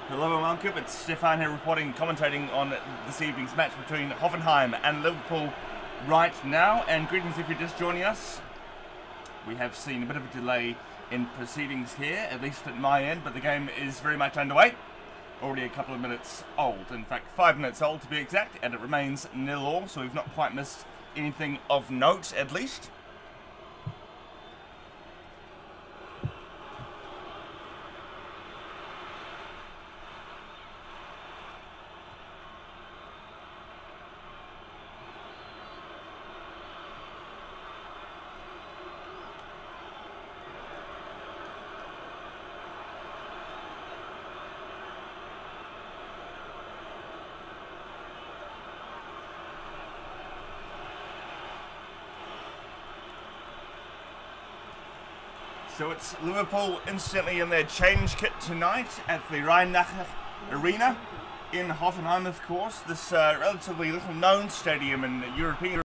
Hello and welcome, it's Stefan here reporting, commentating on this evening's match between Hoffenheim and Liverpool right now. And greetings if you're just joining us. We have seen a bit of a delay in proceedings here, at least at my end, but the game is very much underway. Already a couple of minutes old, in fact 5 minutes old to be exact, and it remains 0-0, so we've not quite missed anything of note at least. So it's Liverpool instantly in their change kit tonight at the rhein-neckar-arena in Hoffenheim, of course. This relatively little known stadium in European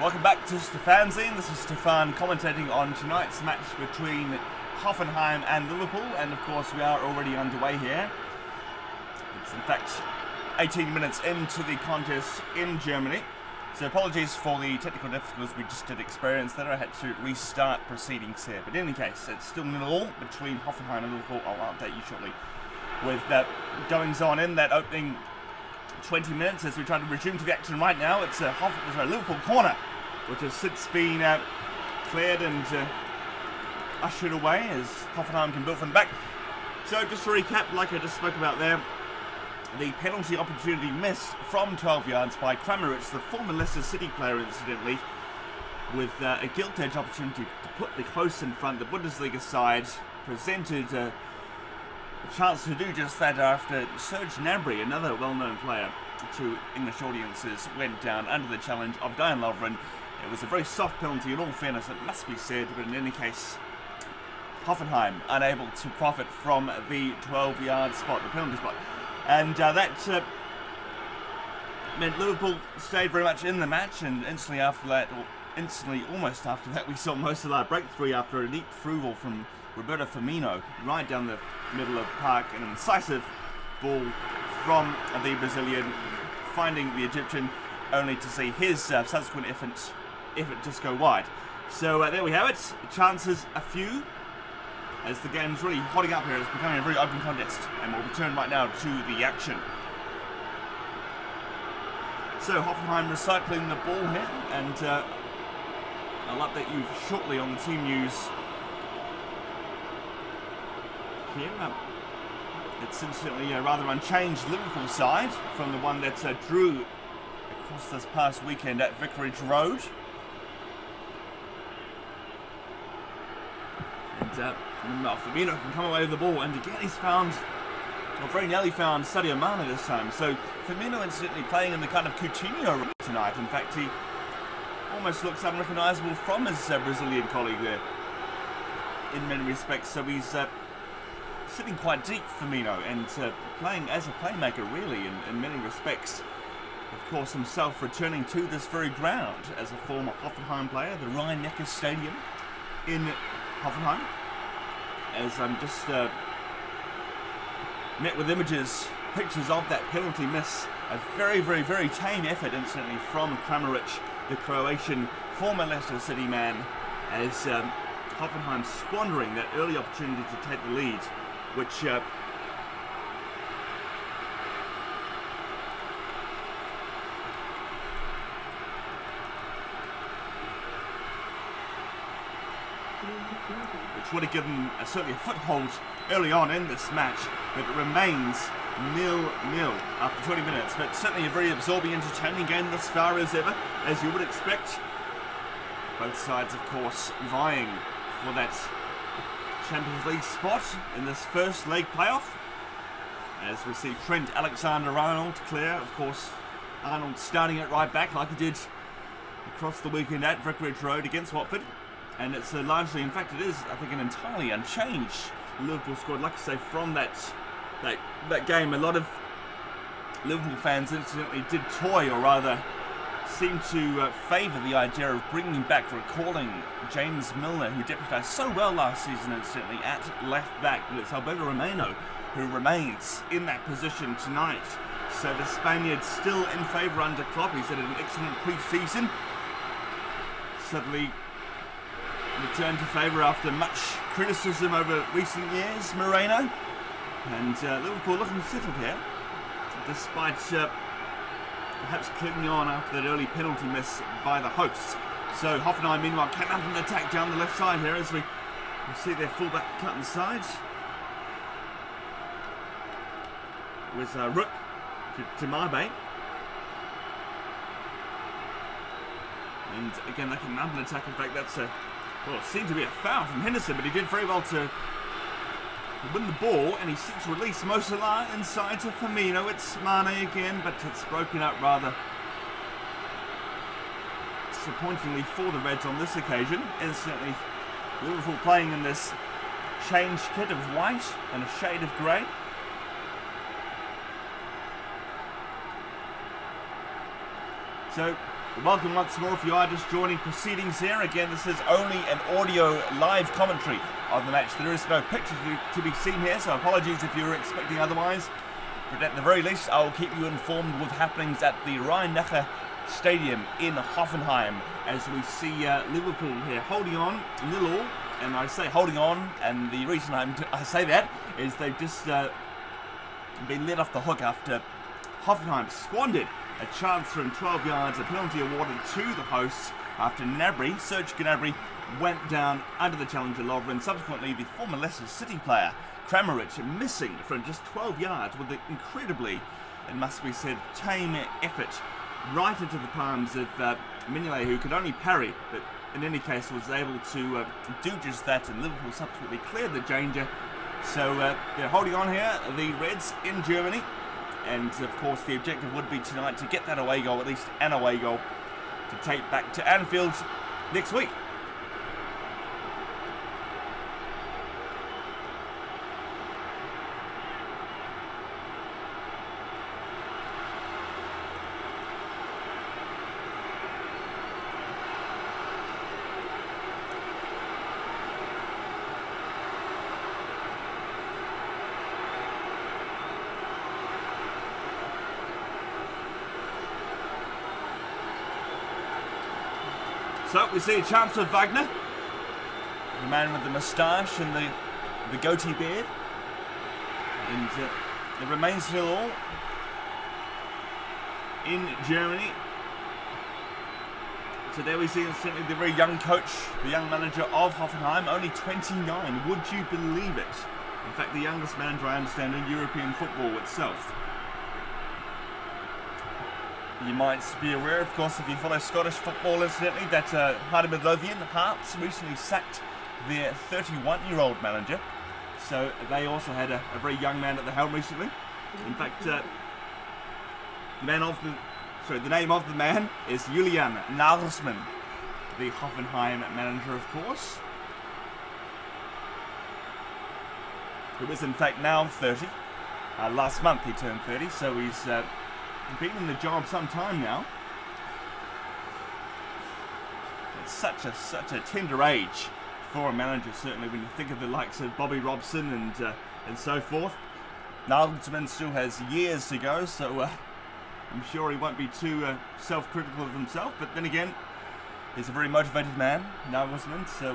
Welcome back to Stefanzine. This is Stefan commentating on tonight's match between Hoffenheim and Liverpool, and of course we are already underway here. It's in fact 18 minutes into the contest in Germany, so apologies for the technical difficulties we just did experience there. I had to restart proceedings here, but in any case it's still 0-0 between Hoffenheim and Liverpool. I'll update you shortly with goings on in that opening 20 minutes as we try to resume to the action right now. It's a Liverpool corner, which has since been cleared and ushered away as Hoffenheim can build from the back. So just to recap, like I just spoke about there, the penalty opportunity missed from 12 yards by Kramaric, the former Leicester City player incidentally, with a gilt-edge opportunity to put the close in front. The Bundesliga side presented a chance to do just that after Gnabry, another well-known player to English audiences, went down under the challenge of Lovren. It was a very soft penalty in all fairness, it must be said, but in any case Hoffenheim unable to profit from the 12-yard spot, the penalty spot, and that meant Liverpool stayed very much in the match, and instantly after that, or instantly almost after that, we saw most of our breakthrough after a neat through ball from Roberto Firmino right down the middle of the park, and an incisive ball from the Brazilian, finding the Egyptian, only to see his subsequent effort just go wide. So there we have it. Chances a few, as the game's really hotting up here. It's becoming a very open contest, and we'll return right now to the action. So Hoffenheim recycling the ball here, and I'll update you shortly on the team news here. It's incidentally a rather unchanged Liverpool side from the one that drew across this past weekend at Vicarage Road. And Firmino can come away with the ball, and again he's found, or very nearly found, Sadio Mane this time. So Firmino incidentally playing in the kind of Coutinho role tonight. In fact, he almost looks unrecognisable from his Brazilian colleague there in many respects. So he's sitting quite deep, Firmino, and playing as a playmaker really in many respects. Of course, himself returning to this very ground as a former Hoffenheim player, the Rhein-Neckar Stadium in Hoffenheim, as I'm just met with pictures of that penalty miss. A very, very, very tame effort incidentally from Kramaric, the Croatian former Leicester City man, as Hoffenheim squandering that early opportunity to take the lead, which would have given certainly a foothold early on in this match, but it remains 0-0 after 20 minutes. But certainly a very absorbing, entertaining game thus far as ever, as you would expect. Both sides, of course, vying for that Champions League spot in this first leg playoff, as we see Trent Alexander-Arnold clear. Of course, Arnold starting it right back like he did across the weekend at Vicarage Road against Watford. And it's largely, in fact it is, I think, an entirely unchanged Liverpool squad. Like I say, from that game, a lot of Liverpool fans incidentally did toy, or rather seem to favour the idea of bringing back, recalling James Milner, who deputised so well last season incidentally at left back. But it's Alberto Moreno who remains in that position tonight. So the Spaniard's still in favour under Klopp. He's had an excellent pre-season. Suddenly returned to favour after much criticism over recent years, Moreno. And Liverpool looking settled here, despite perhaps clinging on after that early penalty miss by the hosts. So Hoffenheim meanwhile came up an attack down the left side here, as we see their fullback cut inside. With Rupp to Demirbay. And again, they can mount an attack. In fact, that's well, it seemed to be a foul from Henderson, but he did very well to win the ball, and he seeks to release Mo Salah inside to Firmino. It's Mane again, but it's broken up rather disappointingly for the Reds on this occasion. Incidentally, Liverpool playing in this change kit of white and a shade of grey. So Welcome once more if you are just joining proceedings here. Again, this is only an audio live commentary of the match. There is no picture to be seen here, so apologies if you were expecting otherwise. But at the very least, I will keep you informed with happenings at the Rhein-Neckar Stadium in Hoffenheim as we see Liverpool here holding on 0-0. And I say holding on, and the reason I say that is they've just been let off the hook after Hoffenheim squandered a chance from 12 yards, a penalty awarded to the hosts after Gnabry went down under the challenger Lovren. Subsequently, the former Leicester City player, Kramaric, missing from just 12 yards with an incredibly, it must be said, tame effort right into the palms of Mignolet, who could only parry, but in any case was able to do just that, and Liverpool subsequently cleared the danger. So they're holding on here, the Reds in Germany. And of course the objective would be tonight to get that away goal, at least an away goal, to take back to Anfield next week. So we see a chance for Wagner, the man with the moustache and the goatee beard, and it remains 0-0 in Germany. So there we see certainly the very young coach, the young manager of Hoffenheim, only 29, would you believe it? In fact, the youngest manager I understand in European football itself. You might be aware, of course, if you follow Scottish football, incidentally, that Hearts recently sacked their 31-year-old manager. So they also had a very young man at the helm recently. In fact, the name of the man is Julian Nagelsmann, the Hoffenheim manager, of course, who is in fact now 30. Last month he turned 30, so he's been in the job some time now. It's such a tender age for a manager, certainly when you think of the likes of Bobby Robson and so forth. Nagelsmann still has years to go, so I'm sure he won't be too self-critical of himself. But then again, he's a very motivated man, Nagelsmann. So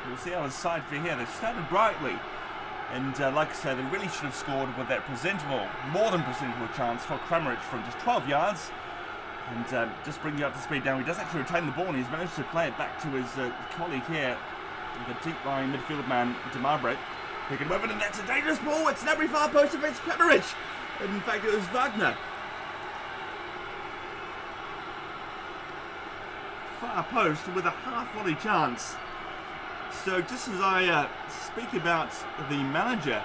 we'll see how his side fare here. They've started brightly. And like I say, they really should have scored with that more than presentable chance for Kramaric from just 12 yards. And just bring you up to speed now, he does actually retain the ball, and he's managed to play it back to his colleague here, the deep-lying midfield man, Demirbay. He can move it, and that's a dangerous ball. It's Gnabry far post against Kramaric. And in fact, it was Wagner. Far post with a half-volley chance. So just as I speak about the manager,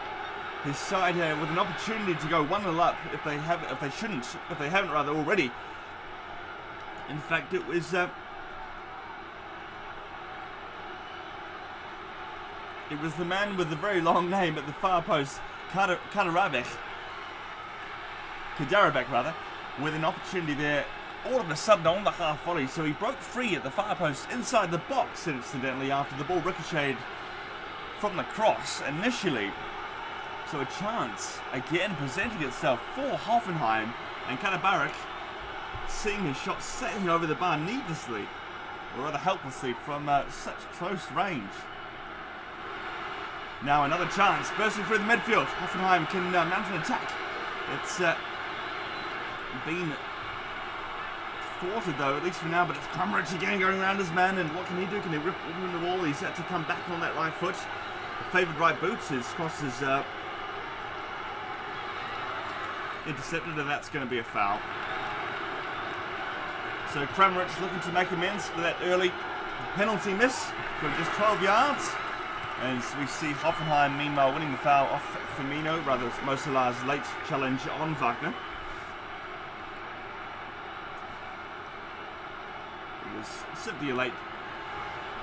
his side here with an opportunity to go 1-0 up if they haven't already. In fact, it was the man with the very long name at the far post, Kaderabek, rather, with an opportunity there. All of a sudden on the half volley, so he broke free at the far post inside the box, incidentally, after the ball ricocheted from the cross initially. So a chance again presenting itself for Hoffenheim, and Kaderabek seeing his shot sailing over the bar needlessly, or rather helplessly, from such close range. Now another chance bursting through the midfield. Hoffenheim can mount an attack. It's been thwarted though, at least for now, but it's Kramaric again going around his man, and what can he do? Can he rip open the wall? He's had to come back on that right foot. The favoured right boot, his cross is intercepted, and that's going to be a foul. So Kramaric looking to make amends for that early penalty miss from just 12 yards. As we see Hoffenheim meanwhile winning the foul off Firmino, rather Mo Salah's late challenge on Wagner. It was simply a late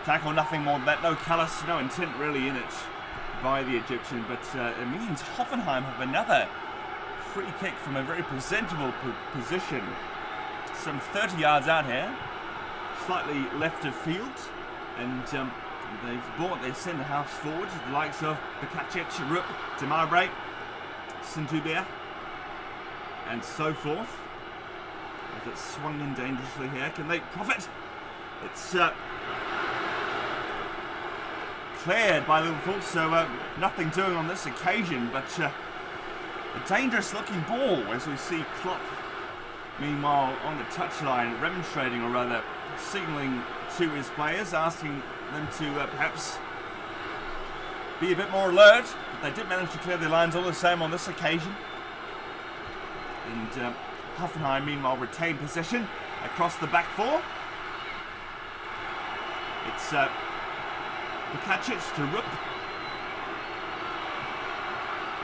tackle, nothing more than that. No callous, no intent really in it by the Egyptian, but it means Hoffenheim have another free kick from a very presentable position. some 30 yards out here, slightly left of field, and they've brought their centre-halves forward, the likes of Bicakcic, Rupp, Demirbay, Zuber, and so forth. As it's swung in dangerously here, can they profit? It's cleared by Liverpool, so nothing doing on this occasion, but a dangerous looking ball as we see Klopp, meanwhile, on the touchline, remonstrating, or rather signalling to his players, asking them to perhaps be a bit more alert, but they did manage to clear their lines all the same on this occasion. And Hoffenheim, meanwhile, retain possession across the back four. It's Bicakcic to Rupp.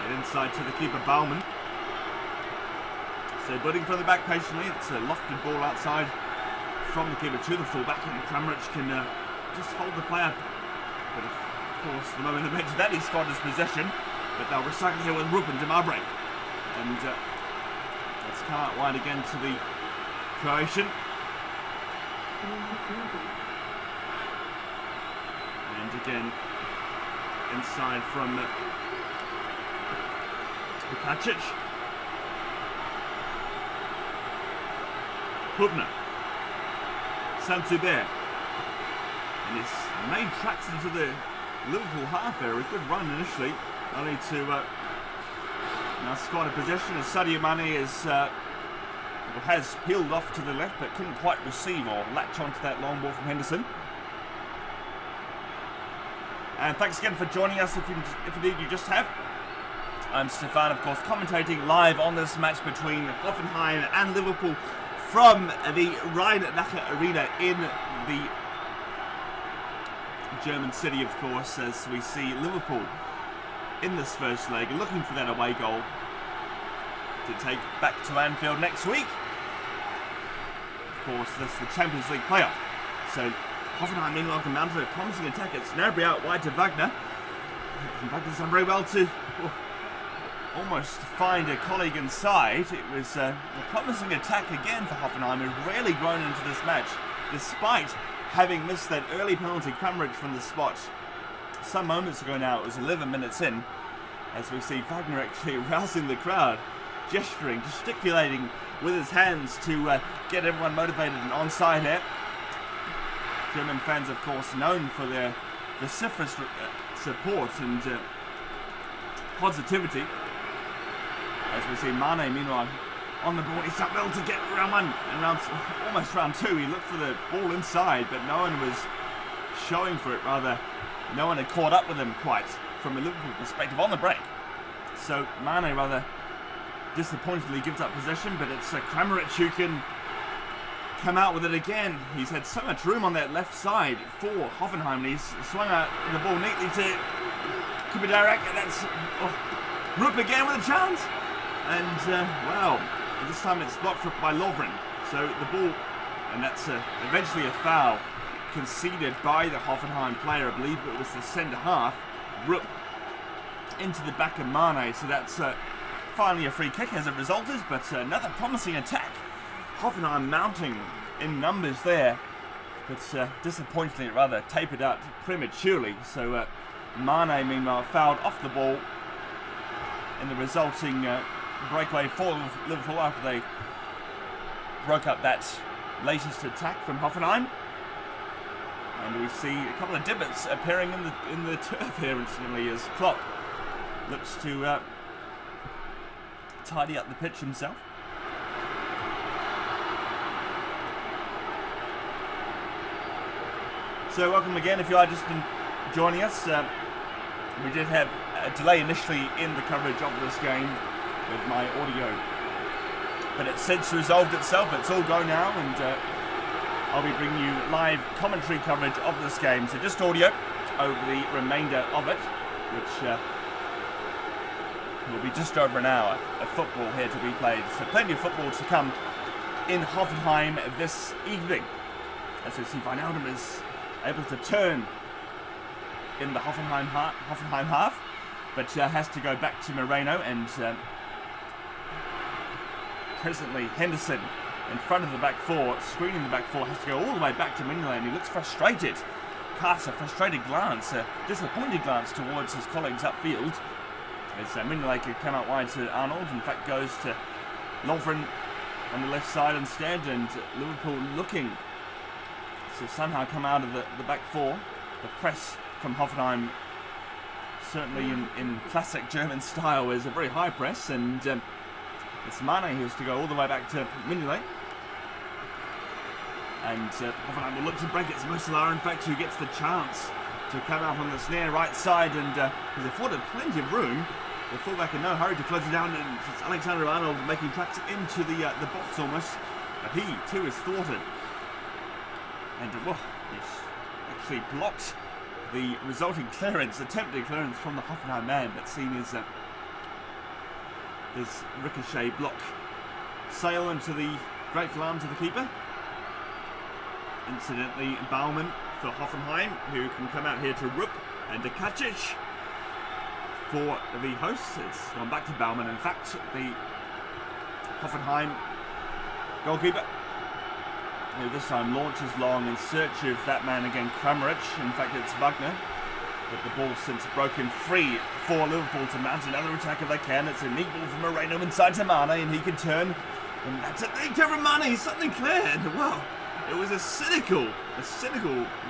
And inside to the keeper, Baumann. So building from the back patiently. It's a lofted ball outside from the keeper to the fullback, and Kramaric can just hold the play up. But of course, the moment they mentioned that, he scored his possession. But they'll recycle here with Rupp and Demirbay. And let's come out wide again to the Croatian. And again, inside from Bicakcic. Hubner. Zuber. And he's made tracks into the Liverpool half there. A good run initially, only to now squad a possession as Sadio Mane has peeled off to the left, but couldn't quite receive or latch onto that long ball from Henderson. And thanks again for joining us, if indeed you just have. I'm Stefan, of course, commentating live on this match between Hoffenheim and Liverpool from the Rhein-neckar-arena in the German city, of course, as we see Liverpool in this first leg, looking for that away goal to take back to Anfield next week. Of course, that's the Champions League playoff. So Hoffenheim, meanwhile, can mount a promising attack. It's Gnabry out wide to Wagner. And Wagner's done very well to almost find a colleague inside. It was a promising attack again for Hoffenheim, who've really grown into this match, despite having missed that early penalty, Kramaric, from the spot some moments ago now. It was 11 minutes in, as we see Wagner actually rousing the crowd, gesturing, gesticulating with his hands to get everyone motivated and onside here. German fans, of course, known for their vociferous support and positivity. As we see Mane, meanwhile, on the ball. He's done well to get round one and almost round two. He looked for the ball inside, but no one was showing for it. Rather, no one had caught up with him quite from a Liverpool perspective on the break. So Mane rather disappointingly gives up possession, but it's Kramaric who can come out with it again. He's had so much room on that left side for Hoffenheim, and he's swung out the ball neatly to Kaderabek, and that's Rupp again with a chance. And wow, this time it's blocked by Lovren. So the ball, and that's eventually a foul conceded by the Hoffenheim player. I believe it was the centre half, Rupp, into the back of Mane. So that's finally a free kick as it resulted, but another promising attack. Hoffenheim mounting in numbers there, but disappointingly rather tapered out prematurely. So Mane, meanwhile, fouled off the ball in the resulting breakaway for Liverpool after they broke up that latest attack from Hoffenheim. And we see a couple of divots appearing in the turf here instantly as Klopp looks to tidy up the pitch himself. So welcome again if you are just joining us. We did have a delay initially in the coverage of this game with my audio, but it's since resolved itself. It's all go now, and I'll be bringing you live commentary coverage of this game. So just audio over the remainder of it, which will be just over an hour of football here to be played. So plenty of football to come in Hoffenheim this evening. As we see, Wijnaldum is able to turn in the Hoffenheim half, but has to go back to Moreno, and presently Henderson in front of the back four, screening the back four, has to go all the way back to Mignolet, and he looks frustrated. Casts a frustrated glance, a disappointed glance towards his colleagues upfield. As Mignolet could come out wide to Arnold, in fact goes to Lovren on the left side instead, and Liverpool looking to somehow come out of the back four. The press from Hoffenheim, certainly in classic German style, is a very high press, and it's Mane who has to go all the way back to Mignolet. And Hoffenheim will look to break it. It's Mo Salah, in fact, who gets the chance to come out on the snare right side, and has afforded plenty of room. The fullback in no hurry to close it down, and it's Alexander-Arnold making tracks into the box almost. But he too is thwarted, and he's actually blocked the resulting clearance, attempted clearance from the Hoffenheim man, but seen as his ricochet block sail into the grateful arms of the keeper. Incidentally, Baumann for Hoffenheim, who can come out here to Rupp and Bicakcic. For the hosts, it's gone back to Baumann. In fact, the Hoffenheim goalkeeper, who this time launches long in search of that man again, Kramaric. In fact, it's Wagner. But the ball since broken free for Liverpool to mount another attack if they can. It's a neat ball from Moreno inside to Mane, and he can turn. And that's a neat turn from Mane. He's suddenly cleared. Well, it was a cynical,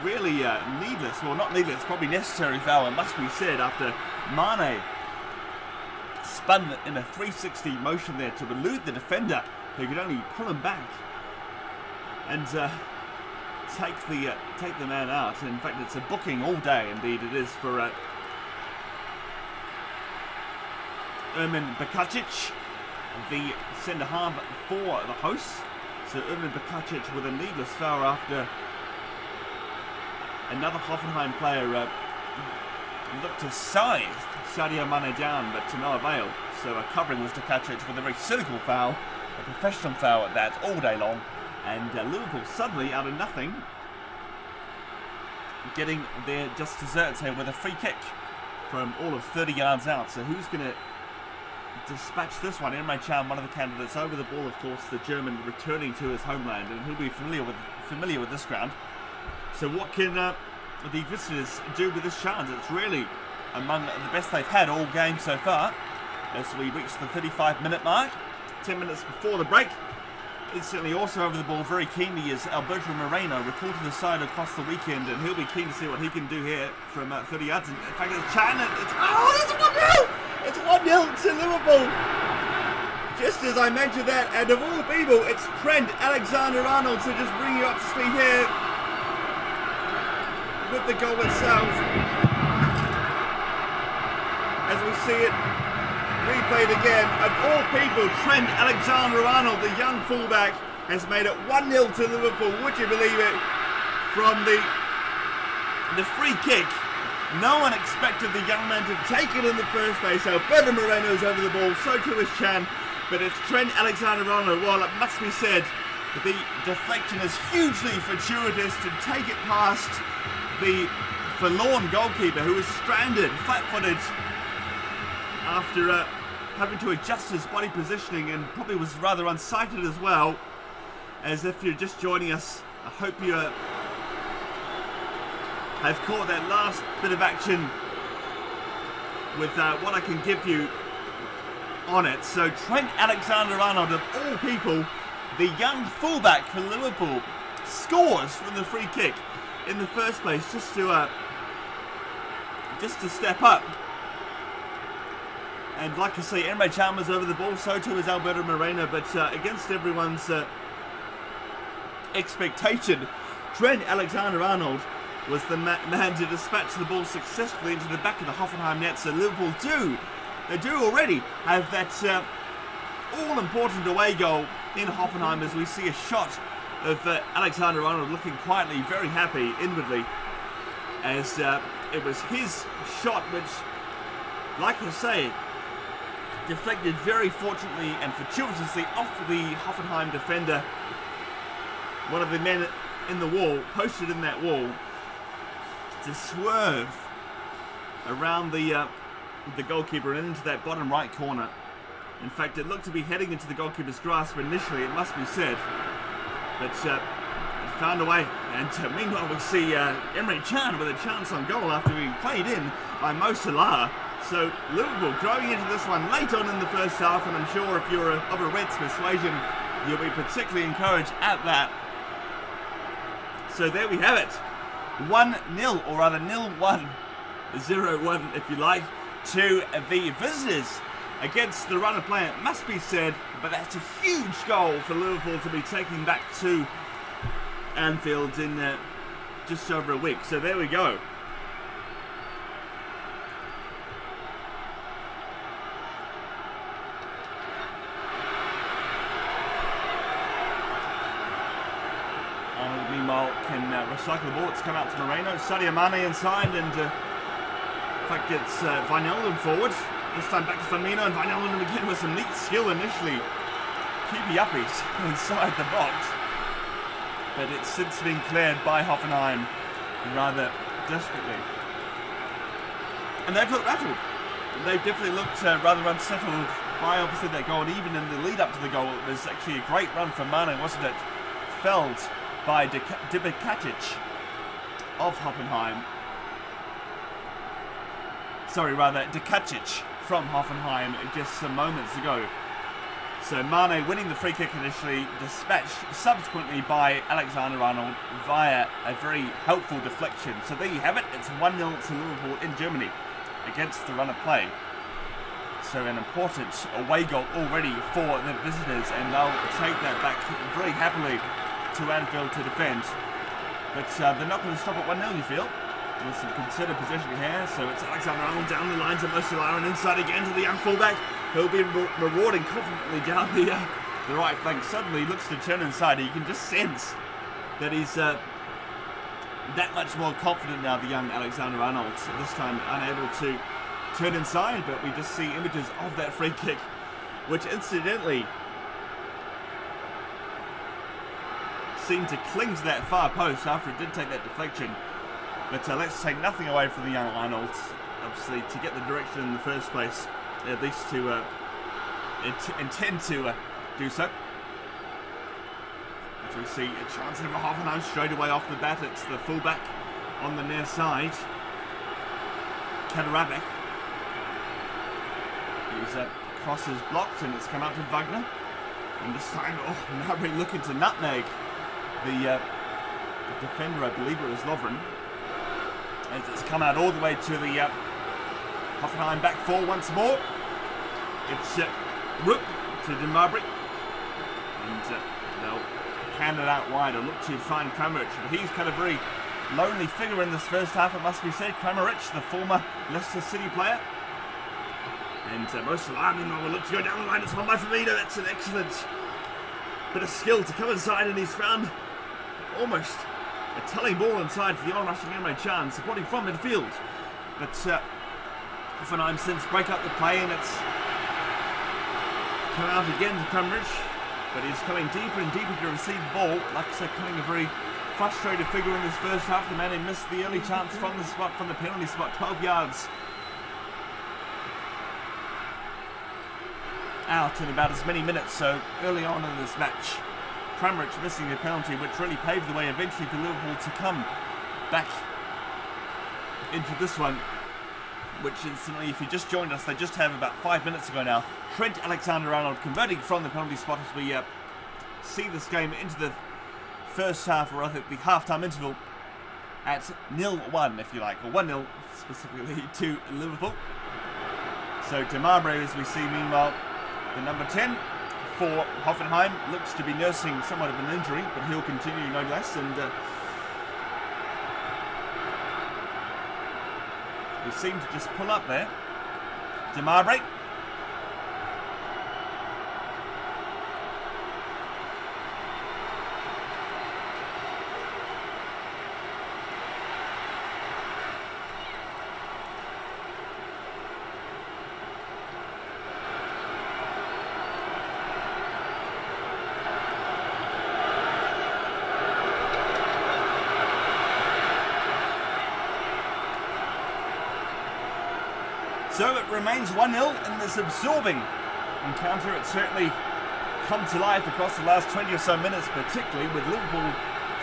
really needless, well not needless, probably necessary foul, it must be said, after Mane spun in a 360 motion there to elude the defender, who could only pull him back and take the man out. In fact, it's a booking all day, indeed it is, for Bicakcic, the centre half for the hosts. So Bicakcic with a needless foul after another Hoffenheim player looked to scythe Sadio Mane down, but to no avail. So a covering was Bicakcic with a very cynical foul, a professional foul at that, all day long. And Liverpool suddenly, out of nothing, getting their just desserts here with a free kick from all of 30 yards out. So who's going to dispatch this one? Emre Can, one of the candidates, over the ball, of course, the German returning to his homeland, and he'll be familiar with this ground. So what can the visitors do with this chance? It's really among the best they've had all game so far, as we reach the 35-minute mark, 10 minutes before the break. Instantly also over the ball very keenly is Alberto Moreno, recalled to the side across the weekend, and he'll be keen to see what he can do here from 30 yards. In fact, it's Can, it's 1-0! It's 1-0 to Liverpool! Just as I mentioned that, and of all people, it's Trent Alexander-Arnold, so just bring you up to speed here with the goal itself. As we see it replayed again, of all people, Trent Alexander-Arnold, the young fullback, has made it 1-0 to Liverpool. Would you believe it? From the free kick. No one expected the young man to take it in the first place. Alberto Moreno's over the ball, so too is Can. But it's Trent Alexander-Arnold. Well, it must be said, the deflection is hugely fortuitous to take it past the forlorn goalkeeper, who was stranded, flat-footed, after having to adjust his body positioning, and probably was rather unsighted as well. As if you're just joining us, I hope you have caught that last bit of action with what I can give you on it. So Trent Alexander-Arnold, of all people, the young fullback for Liverpool, scores from the free kick in the first place, just to step up. And like I say, Emre Can was over the ball, so too is Alberto Moreno, but against everyone's expectation, Trent Alexander-Arnold was the man to dispatch the ball successfully into the back of the Hoffenheim net. So Liverpool do already have that all-important away goal in Hoffenheim, as we see a shot of Alexander-Arnold looking quietly very happy inwardly, as it was his shot which, like I say, deflected very fortunately and fortuitously off the Hoffenheim defender. One of the men in the wall, posted in that wall, to swerve around the goalkeeper and into that bottom right corner. In fact, it looked to be heading into the goalkeeper's grasp initially, it must be said. But it found a way. And meanwhile, we see Emre Can with a chance on goal after being played in by Mo Salah. So Liverpool growing into this one late on in the first half, and I'm sure if you're of a Reds persuasion, you'll be particularly encouraged at that. So there we have it. 1-0, or rather 0-1, 0-1 if you like, to the visitors against the run of play, it must be said, but that's a huge goal for Liverpool to be taking back to Anfield in just over a week. So there we go. Arnold, meanwhile, can recycle the ball. It's come out to Moreno. Sadio Mane inside, and in fact it's Wijnaldum forward. This time back to Firmino, and Wijnaldum again with some neat skill initially. Keepy uppies inside the box. But it's since been cleared by Hoffenheim rather desperately. And they've looked rattled. They've definitely looked rather unsettled by obviously that goal. And even in the lead up to the goal, it was actually a great run from Mane, wasn't it? Felled by Bicakcic of Hoffenheim. Sorry, rather, Bicakcic from Hoffenheim just some moments ago. So Mane winning the free kick initially, dispatched subsequently by Alexander-Arnold via a very helpful deflection. So there you have it, it's 1-0 to Liverpool in Germany against the run of play. So an important away goal already for the visitors, and they'll take that back very happily to Anfield to defend. But they're not going to stop at 1-0, you feel? With some considered position here, so it's Alexander-Arnold down the lines of Mo Salah and inside again to the young fullback. He'll be rewarding confidently down the right flank. Suddenly looks to turn inside. You can just sense that he's that much more confident now, the young Alexander-Arnold. So this time unable to turn inside, but we just see images of that free kick, which incidentally seemed to cling to that far post after it did take that deflection. But let's take nothing away from the young Arnold, obviously, to get the direction in the first place, at least to intend to do so. As we see a chance of a Hoffenheim straight away off the bat. It's the fullback on the near side, Kaderabek. His cross is blocked, and it's come out to Wagner. And this time, Gnabry looking to nutmeg the defender, I believe it was Lovren. As it's come out all the way to the Hoffenheim back four once more. It's Rupp to Demirbay. And they'll hand it out wide or look to find Kramaric. But he's kind of a very lonely figure in this first half, it must be said. Kramaric, the former Leicester City player. And Mo Salah, meanwhile, will look to go down the line. It's won by Firmino. That's an excellent bit of skill to come inside, and he's found almost a telling ball inside for the on-rushing Emre Can, supporting from midfield. But Hoffenheim since break up the play, and it's come out again to Kramaric, but he's coming deeper and deeper to receive the ball. Like I said, coming a very frustrated figure in this first half. The man who missed the early chance from the spot, from the penalty spot, 12 yards out in about as many minutes. So early on in this match, Kramaric missing a penalty, which really paved the way eventually for Liverpool to come back into this one. Which instantly, if you just joined us, they just have about 5 minutes ago now, Trent Alexander-Arnold converting from the penalty spot as we see this game into the first half, or rather the half-time interval, at 0-1, if you like, or 1-0 specifically to Liverpool. So Demirbay, as we see, meanwhile, the number 10 for Hoffenheim, looks to be nursing somewhat of an injury, but he'll continue no less. And we seem to just pull up there. Demirbay. So it remains 1-0 in this absorbing encounter. It's certainly come to life across the last 20 or so minutes, particularly with Liverpool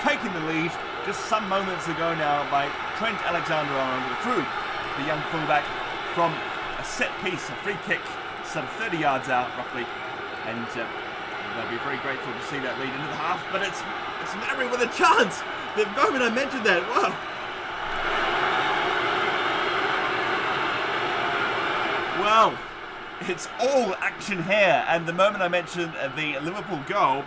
taking the lead just some moments ago now by Trent Alexander-Arnold through the young fullback from a set piece, a free kick, some 30 yards out roughly, and they'll be very grateful to see that lead into the half. But it's Gnabry with a chance. The moment I mentioned that, wow. Well, it's all action here, and the moment I mentioned the Liverpool goal,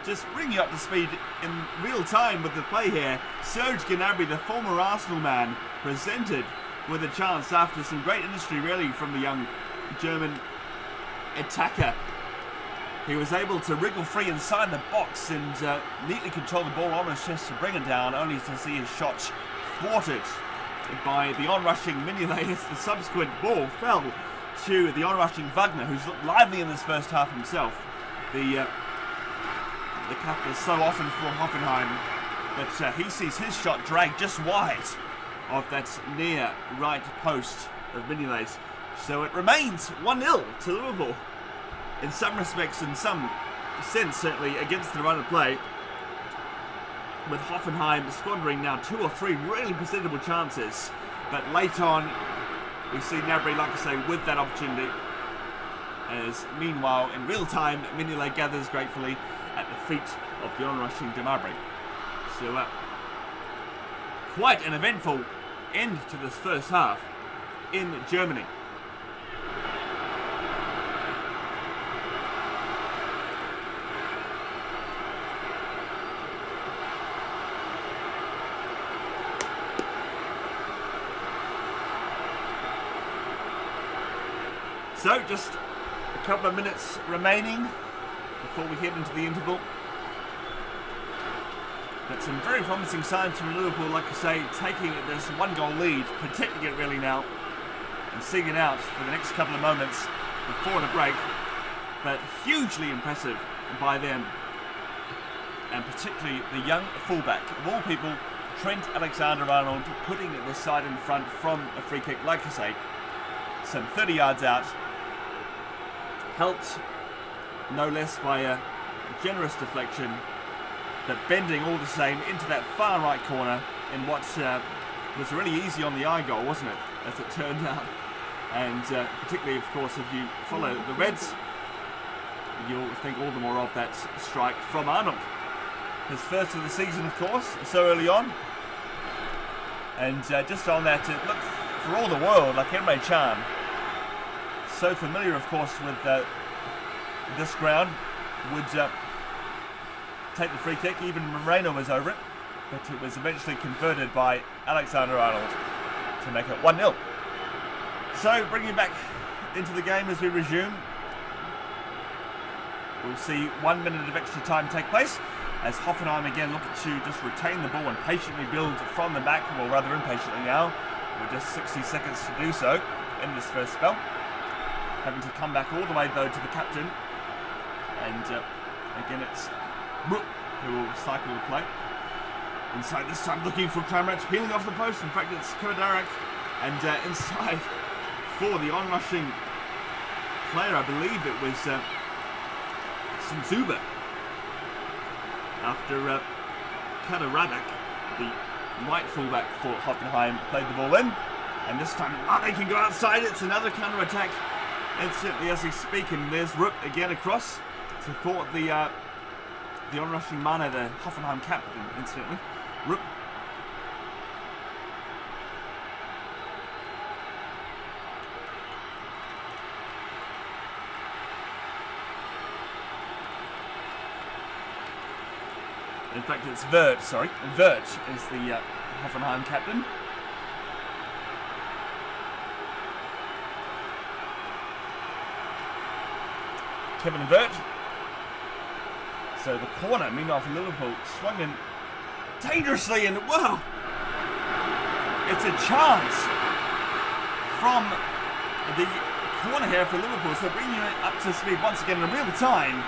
just bring you up to speed in real time with the play here. Serge Gnabry, the former Arsenal man, presented with a chance after some great industry really from the young German attacker. He was able to wriggle free inside the box and neatly control the ball on his chest to bring it down, only to see his shot thwarted by the onrushing Mignolet as the subsequent ball fell to the onrushing Wagner, who's looked lively in this first half himself. The captain so often for Hoffenheim, but he sees his shot dragged just wide of that near right post of Mignolet's. So it remains 1-0 to Liverpool. In some respects, in some sense, certainly against the run of play, with Hoffenheim squandering now 2 or 3 really presentable chances. But late on, we see Gnabry, like I say, with that opportunity. As meanwhile, in real time, Mignolet gathers gratefully at the feet of the onrushing Demirbay. So, quite an eventful end to this first half in Germany. So, just a couple of minutes remaining before we head into the interval. But some very promising signs from Liverpool, like I say, taking this 1-goal lead, protecting it really now, and seeing it out for the next couple of moments before the break. But hugely impressive by them, and particularly the young fullback, of all people, Trent Alexander-Arnold, putting the side in front from a free kick, like I say, some 30 yards out. Helped no less by a generous deflection, but bending all the same into that far right corner in what was really easy on the eye goal, wasn't it, as it turned out. And particularly, of course, if you follow the Reds, you'll think all the more of that strike from Arnold. His first of the season, of course, so early on. And just on that, it looked for all the world like Emre Can. So familiar, of course, with this ground, would take the free kick. Even Moreno was over it, but it was eventually converted by Alexander-Arnold to make it 1-0. So, bringing back into the game as we resume, we'll see 1 minute of extra time take place as Hoffenheim again look to just retain the ball and patiently build from the back, well, rather impatiently now, with just 60 seconds to do so in this first spell. Having to come back all the way, though, to the captain. And again, it's Rupp who will cycle the play. Inside this time, looking for Kramaric, peeling off the post. In fact, it's Kaderabek. And inside for the onrushing player, I believe it was Zuber. After Kaderabek, the right fullback for Hoffenheim, played the ball in. And this time, they can go outside. It's another counter-attack. Instantly as we speak, and there's Rupp again across to thwart the onrushing Mane, the Hoffenheim captain, instantly. Rupp. In fact, it's Vogt, sorry. Vogt is the Hoffenheim captain. Kevin Vogt. So the corner, meanwhile for Liverpool, swung in dangerously, and wow, it's a chance from the corner here for Liverpool. So bringing it up to speed once again in real time,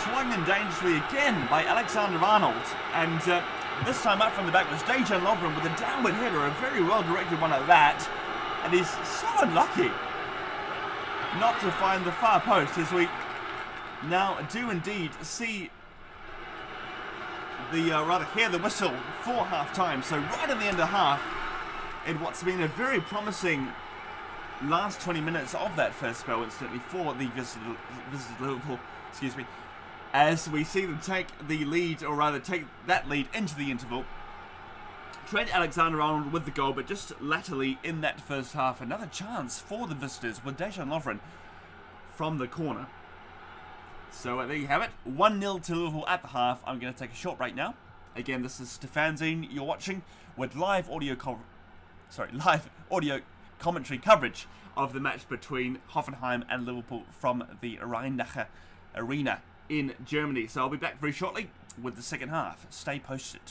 swung in dangerously again by Alexander-Arnold, and this time up from the back was Lovren with a downward header, a very well directed one at that, and he's so unlucky. not to find the far post, as we now do indeed see the, rather hear the whistle for half-time. So right at the end of half, in what's been a very promising last 20 minutes of that first spell, incidentally, for the visited Liverpool, excuse me, as we see them take the lead, or rather take that lead into the interval. Trent Alexander-Arnold with the goal, but just latterly in that first half, another chance for the visitors with Lovren from the corner. So there you have it, 1-0 to Liverpool at the half. I'm going to take a short break now. Again, this is Stefanzine you're watching with live audio commentary coverage of the match between Hoffenheim and Liverpool from the Rhein-neckar-arena in Germany. So I'll be back very shortly with the second half. Stay posted.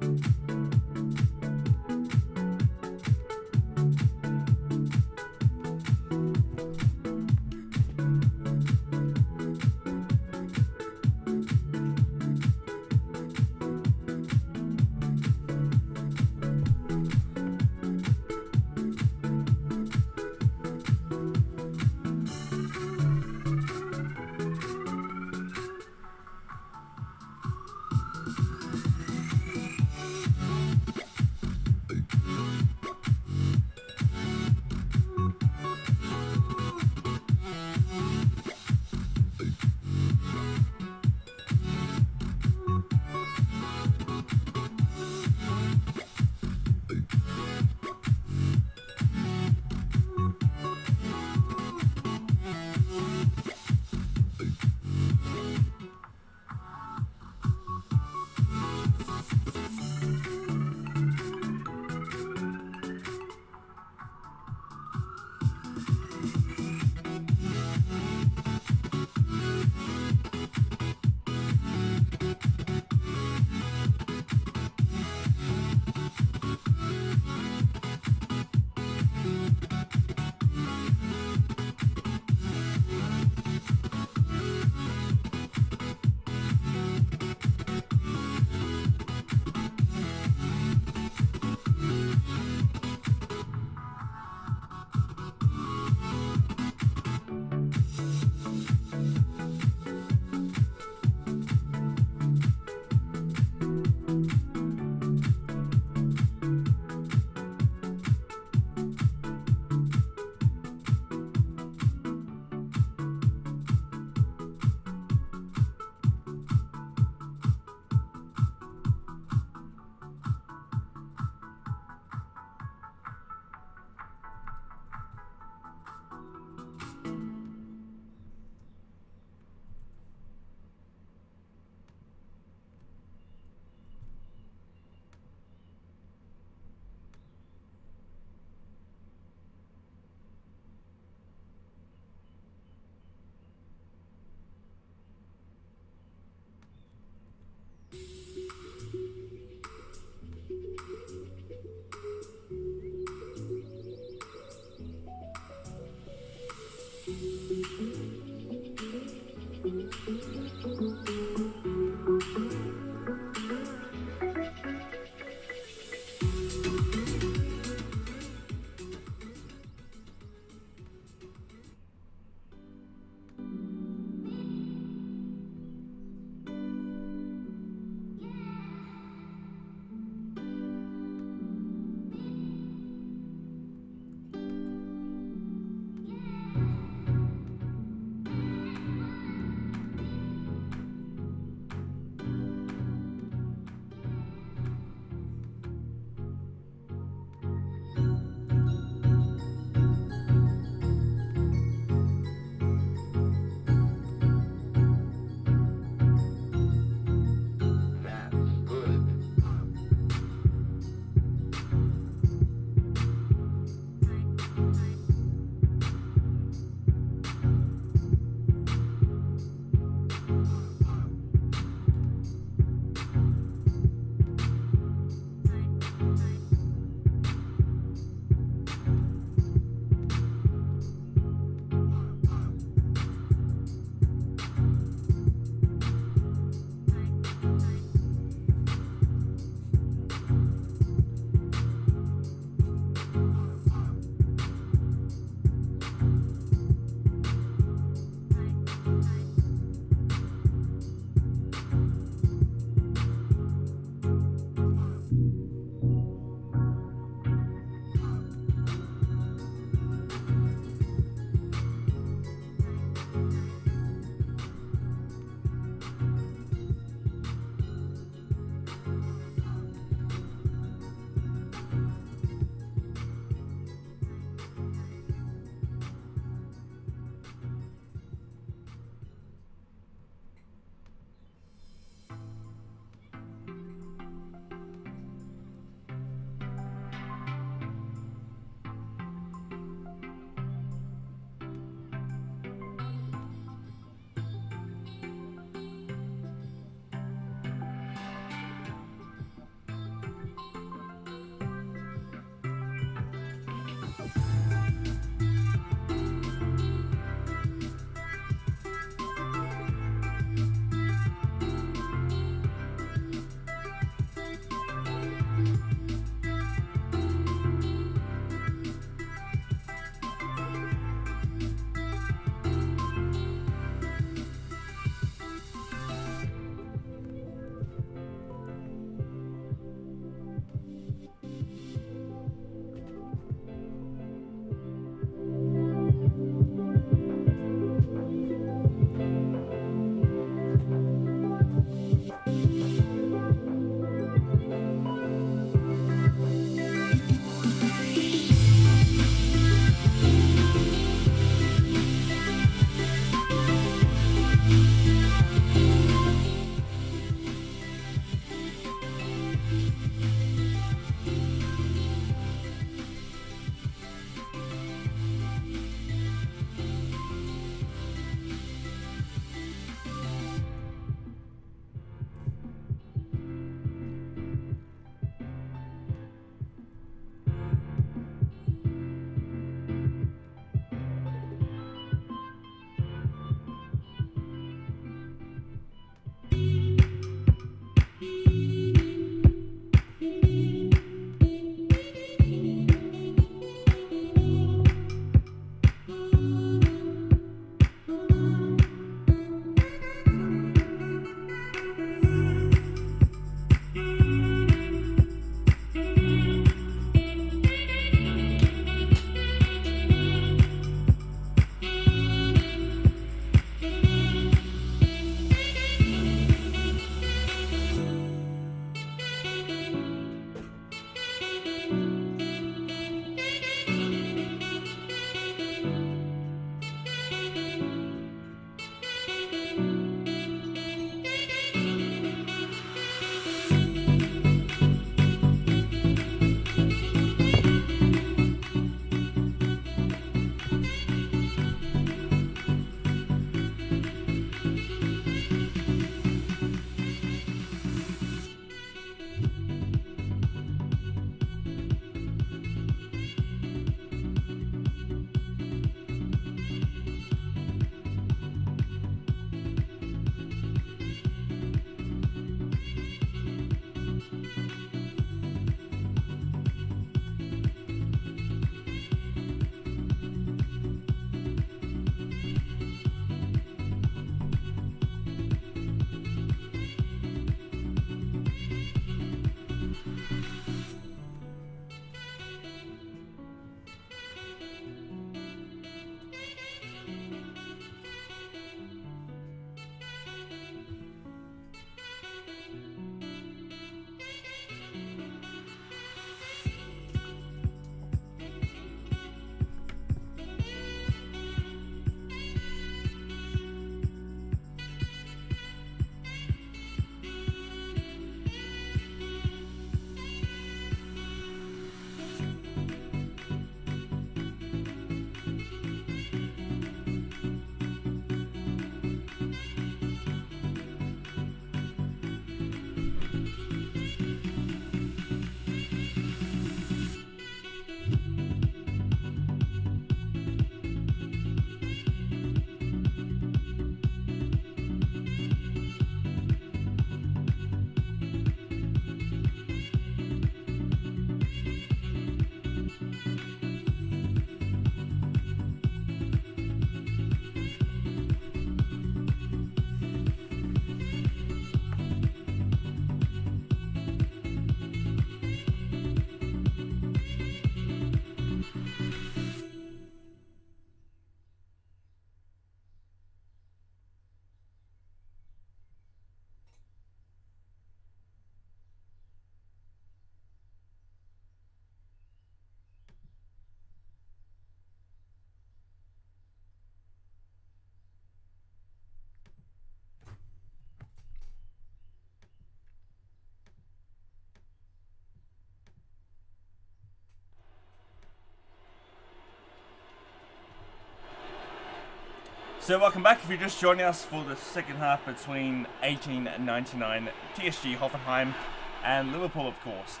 So welcome back if you're just joining us for the second half between 1899 TSG Hoffenheim and Liverpool, of course.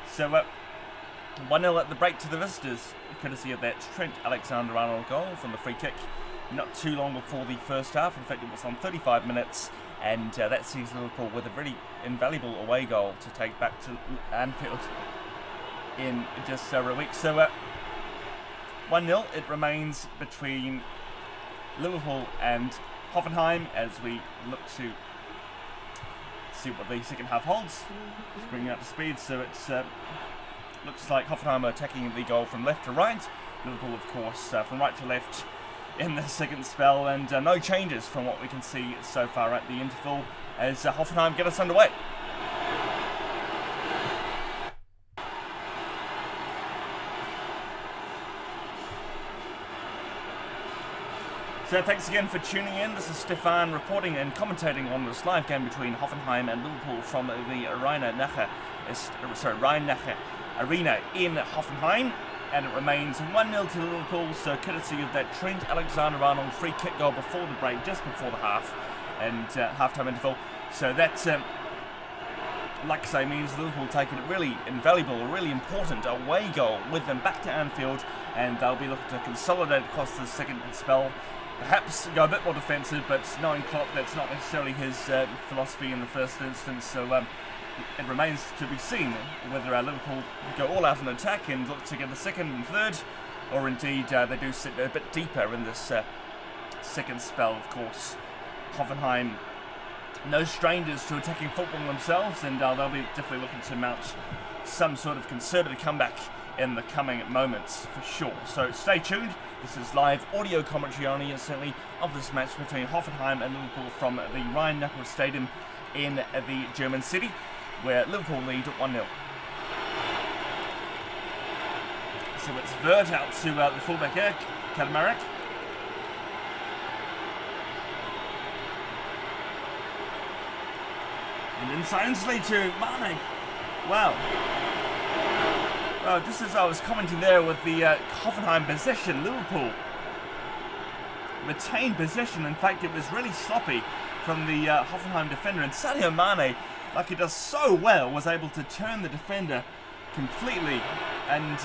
So 1-0 at the break to the visitors, courtesy of that Trent Alexander-Arnold goal from the free kick not too long before the first half. In fact, it was on 35 minutes, and that sees Liverpool with a really invaluable away goal to take back to Anfield in just over a week. So 1-0, it remains between Liverpool and Hoffenheim as we look to see what the second half holds. Just bringing up to speed, so it's looks like Hoffenheim are attacking the goal from left to right. Liverpool, of course, from right to left in the second spell, and no changes from what we can see so far at the interval as Hoffenheim get us underway. So thanks again for tuning in. This is Stefan reporting and commentating on this live game between Hoffenheim and Liverpool from the rhein-neckar-arena in Hoffenheim, and it remains 1-0 to Liverpool, so courtesy of that Trent Alexander-Arnold free kick goal before the break, just before the half and half-time interval. So that, like I say, means Liverpool taking a really invaluable, really important away goal with them back to Anfield, and they'll be looking to consolidate across the second spell. Perhaps go a bit more defensive, but knowing Klopp, that's not necessarily his philosophy in the first instance. So it remains to be seen whether Liverpool go all out on attack and look to get the second and third, or indeed they do sit a bit deeper in this second spell. Of course, Hoffenheim, no strangers to attacking football themselves, and they'll be definitely looking to mount some sort of concerted comeback in the coming moments for sure. So stay tuned. This is live audio commentary only, certainly, of this match between Hoffenheim and Liverpool from the Rhein-Neckar Stadium in the German city, where Liverpool lead 1-0. So it's Vogt out to the fullback here, Kramaric. And inside instantly to Mane. Wow. Well, just as I was commenting there with the Hoffenheim possession, Liverpool retained possession. In fact, it was really sloppy from the Hoffenheim defender, and Sadio Mane, like he does so well, was able to turn the defender completely and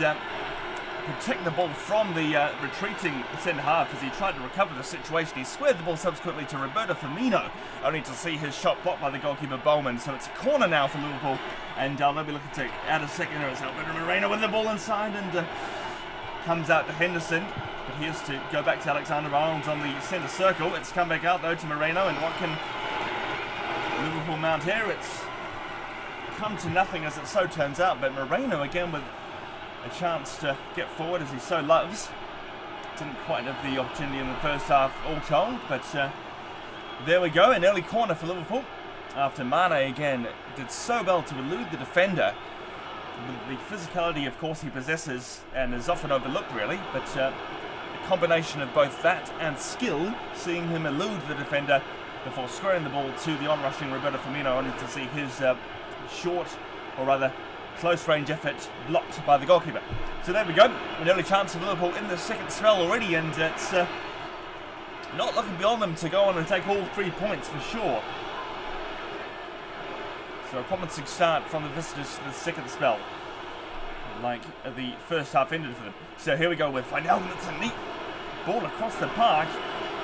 protect the ball from the retreating centre-half as he tried to recover the situation. He squared the ball subsequently to Firmino, only to see his shot blocked by the goalkeeper Baumann. So it's a corner now for Liverpool, and they'll be looking to add a second. It's Moreno with the ball inside, and comes out to Henderson, but he has to go back to Alexander-Arnold on the centre circle. It's come back out though to Moreno, and what can Liverpool mount here? It's come to nothing as it so turns out, but Moreno again with a chance to get forward as he so loves. Didn't quite have the opportunity in the first half all told, but there we go, an early corner for Liverpool after Mane again did so well to elude the defender with the physicality of course he possesses and is often overlooked really, but a combination of both that and skill, seeing him elude the defender before squaring the ball to the on-rushing Firmino, only to see his short, or rather close range effort blocked by the goalkeeper. So there we go, an early chance of Liverpool in the second spell already, and it's not looking beyond them to go on and take all 3 points for sure. So a promising start from the visitors to the second spell, like the first half ended for them. So here we go with Wijnaldum. It's a neat ball across the park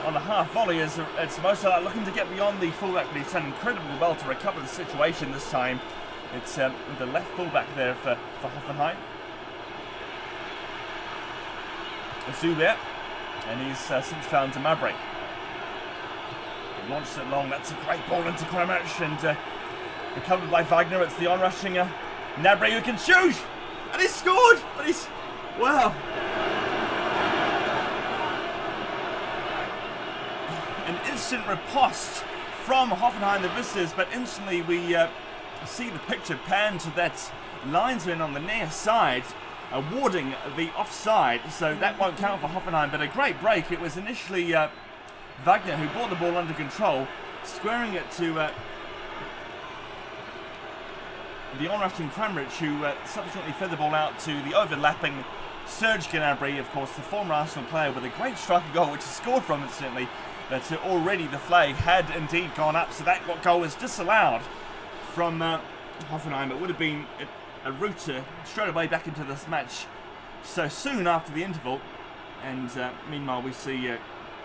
on the half volley as it's Mo Salah looking to get beyond the fullback, but he's done incredibly well to recover the situation this time. It's the left fullback there for Hoffenheim. Zuber, and he's since found Demirbay. He launched it long, that's a great ball into Kramaric, and recovered by Wagner. It's the on-rushing Gnabry who can shoot! And he scored! But he's... wow! An instant riposte from Hoffenheim, the visitors, but instantly we see the picture pan to that linesman on the near side, awarding the offside, so that won't count for Hoffenheim, but a great break. It was initially Wagner who brought the ball under control, squaring it to the on-rushing Kramaric, who subsequently fed the ball out to the overlapping Serge Gnabry, of course, the former Arsenal player with a great striker goal, which he scored from instantly, but already the flag had indeed gone up, so that goal was disallowed from Hoffenheim. It would have been a route straight away back into this match so soon after the interval, and meanwhile we see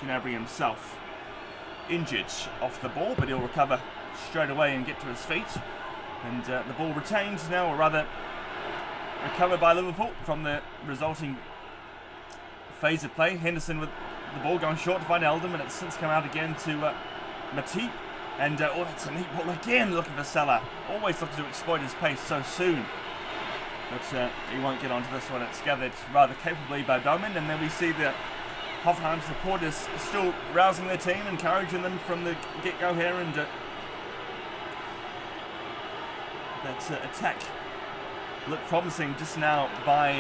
Gnabry himself injured off the ball, but he'll recover straight away and get to his feet, and the ball retained now, or rather recovered by Liverpool from the resulting phase of play. Henderson with the ball going short to Wijnaldum, and it's since come out again to Matip, and oh, that's a neat ball again, looking for Salah, always looking to exploit his pace so soon, but he won't get onto this one. It's gathered rather capably by Baumann, and then we see the Hoffenheim supporters still rousing their team, encouraging them from the get-go here, and that attack looked promising just now by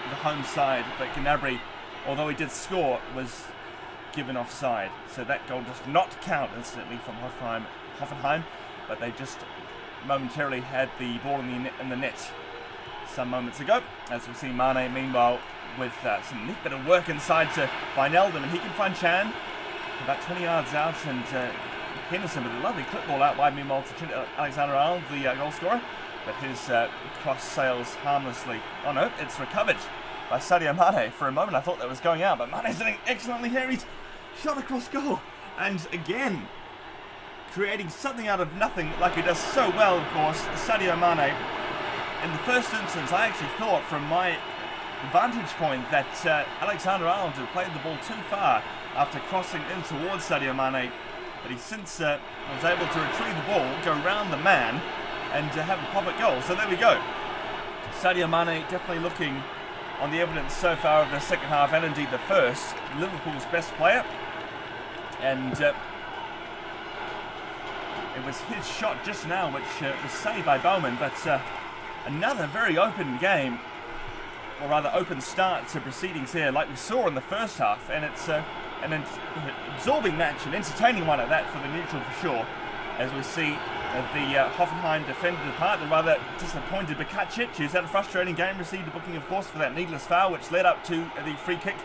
the home side, but Gnabry, although he did score, was given offside, so that goal does not count instantly from Hoffenheim, but they just momentarily had the ball in the net some moments ago, as we see Mane meanwhile with some neat bit of work inside to Wijnaldum, and he can find Chan about 20 yards out, and Henderson with a lovely clip ball out wide meanwhile to Alexander-Arnold, the goal scorer, but his cross sails harmlessly. Oh no, it's recovered by Sadio Mane. For a moment I thought that was going out, but Mane's doing excellently here. He's shot across goal, and again creating something out of nothing like he does so well, of course, Sadio Mane. In the first instance, I actually thought from my vantage point that Alexander-Arnold had played the ball too far after crossing in towards Sadio Mane, but he since was able to retrieve the ball, go round the man, and have a pop at goal. So there we go. Sadio Mane definitely looking, on the evidence so far of the second half, and indeed the first, Liverpool's best player. And it was his shot just now which was saved by Baumann, but another very open game, or rather open start to proceedings here, like we saw in the first half, and it's an absorbing match, an entertaining one at that for the neutral for sure, as we see the Hoffenheim defender depart, the rather disappointed Bicakcic, who's had a frustrating game, received a booking of course for that needless foul which led up to the free kick,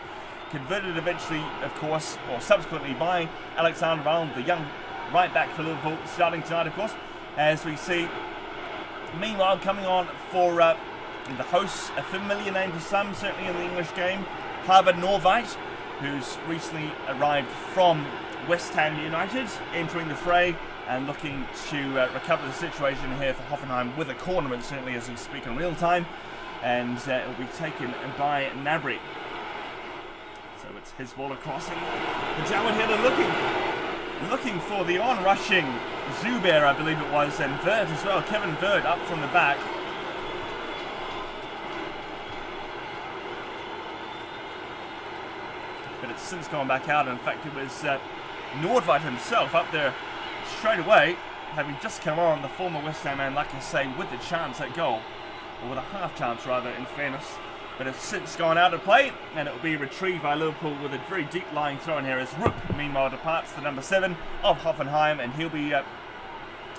converted eventually of course, or subsequently, by Alexander-Arnold, the young right back for Liverpool, starting tonight of course, as we see meanwhile coming on for the hosts, a familiar name to some, certainly in the English game, Nordtveit, who's recently arrived from West Ham United, entering the fray and looking to recover the situation here for Hoffenheim with a corner, certainly as we speak in real time, and it will be taken by Gnabry. So it's his ball across, and the downward header looking for the on-rushing Zuber, I believe it was, and Vogt as well, Kevin Vogt up from the back. But it's since gone back out. In fact, it was Nordtveit himself up there straight away, having just come on, the former West Ham man, like I say, with the chance at goal, or with a half chance rather, in fairness. But it's since gone out of play, and it will be retrieved by Liverpool with a very deep lying throw in here, as Rupp meanwhile departs the number 7 of Hoffenheim, and he'll be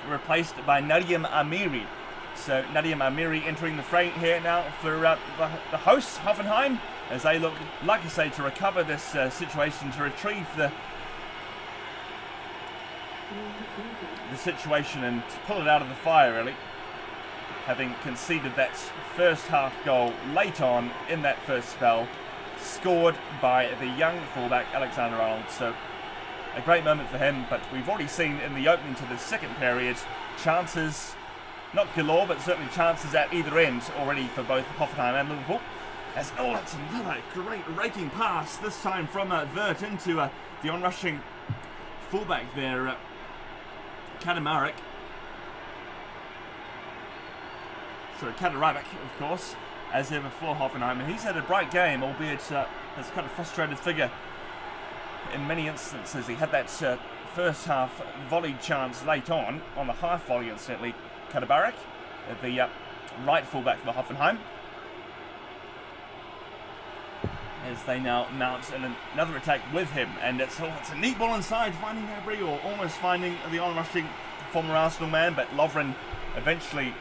replaced by Nadim Amiri. So Nadim Amiri entering the fray here now for the hosts, Hoffenheim, as they look, like I say, to recover this situation, to retrieve the situation and to pull it out of the fire, really, having conceded that first half goal late on in that first spell, scored by the young fullback Alexander-Arnold. So a great moment for him, but we've already seen in the opening to the second period chances, not galore, but certainly chances at either end already for both Hoffenheim and Liverpool. As, oh, that's another great raking pass, this time from Vogt into the onrushing fullback there, Kaderabek. Sorry, Kaderabek, of course, as ever for Hoffenheim. And he's had a bright game, albeit as kind of frustrated figure in many instances. He had that first half volleyed chance late on the half volley, incidentally, Kaderabek, the right fullback for Hoffenheim, as they now mount another attack with him. And it's a neat ball inside, finding Gnabry, or almost finding the on-rushing former Arsenal man, but Lovren eventually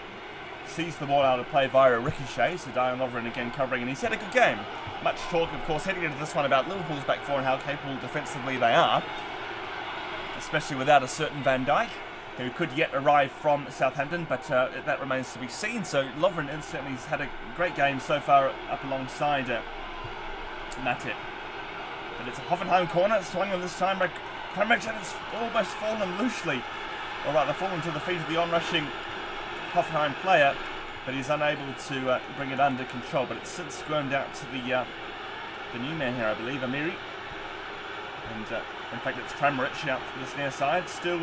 sees the ball out of play via a ricochet, so Lovren again covering, and he's had a good game. Much talk, of course, heading into this one about Liverpool's back four and how capable defensively they are, especially without a certain Van Dijk, who could yet arrive from Southampton, but that remains to be seen. So Lovren instantly has had a great game so far up alongside Matip. But it's a Hoffenheim corner, swung on this time. Kramaric has almost fallen loosely, or rather fallen to the feet of the onrushing Hoffenheim player, but he's unable to bring it under control. But it's since squirmed out to the new man here, I believe, Amiri. And in fact, it's Kramaric out this near side, still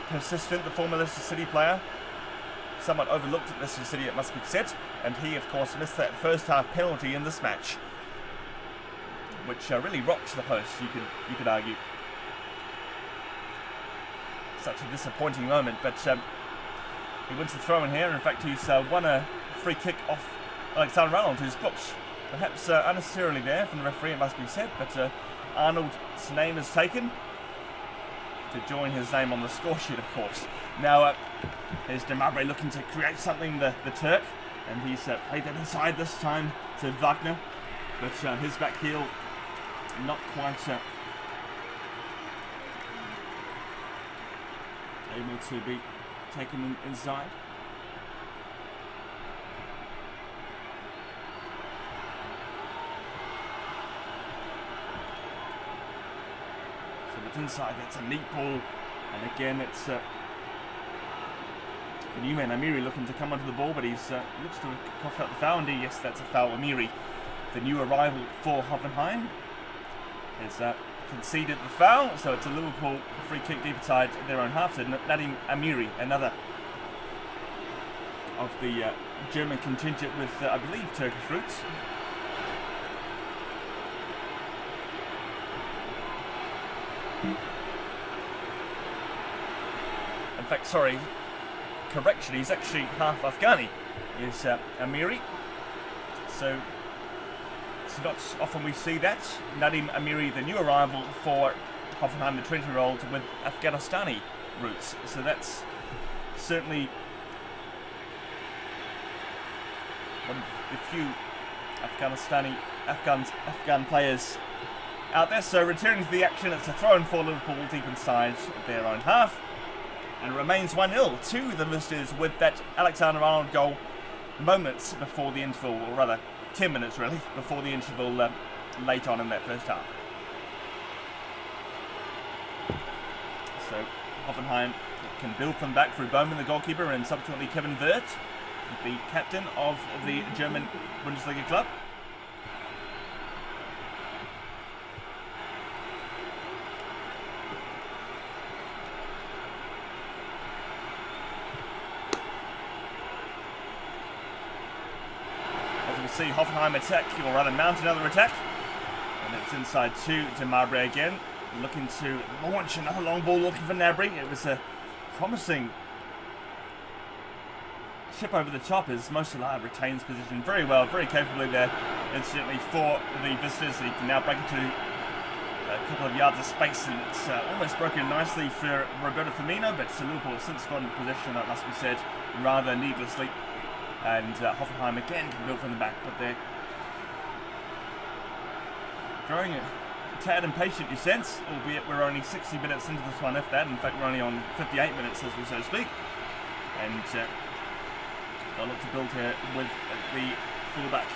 persistent, the former Leicester City player. Somewhat overlooked at Leicester City, it must be said, and he, of course, missed that first half penalty in this match, which really rocked the host, you could argue. Such a disappointing moment, but he wins the throw in here. In fact, he's won a free kick off Alexander-Arnold, who's booked, perhaps unnecessarily there from the referee, it must be said, but Arnold's name is taken to join his name on the score sheet, of course. Now, here's Demirbay looking to create something, the Turk, and he's played that inside this time to Wagner, but his back heel not quite able to be taken inside. So it's inside, that's a neat ball, and again it's the new man Amiri looking to come onto the ball, but he's looks to have coughed out the foul, and yes, that's a foul. Amiri, the new arrival for Hoffenheim, has conceded the foul, so it's a Liverpool free kick deep inside their own half. So Nadim Amiri, another of the German contingent with, I believe, Turkish roots. In fact, sorry, correction, he's actually half Afghani, is Amiri. So it's not often we see that. Nadim Amiri, the new arrival for Hoffenheim, the 20-year-old with Afghanistani roots. So that's certainly one of the few Afghan players out there. So returning to the action, it's a throw-in for Liverpool deep inside their own half. And it remains 1-0 to the visitors with that Alexander-Arnold goal moments before the interval, or rather 10 minutes really, before the interval late on in that first half. So Hoffenheim can build from back through Baumann, the goalkeeper, and subsequently Kevin Vogt, the captain of the German Bundesliga club. See Hoffenheim attack, or rather mount another attack, and it's inside to Demirbay again, looking to launch another long ball, looking for Gnabry. It was a promising chip over the top as Mo Salah retains position very well, very capably there, incidentally for the visitors. He can now break into a couple of yards of space, and it's almost broken nicely for Roberto Firmino, but Liverpool have since got into possession, that must be said, rather needlessly. And Hoffenheim again can build from the back, but they're growing a tad impatient, you sense, albeit we're only 60 minutes into this one, if that. In fact, we're only on 58 minutes, as we so speak. And they'll look to build here with the fullback.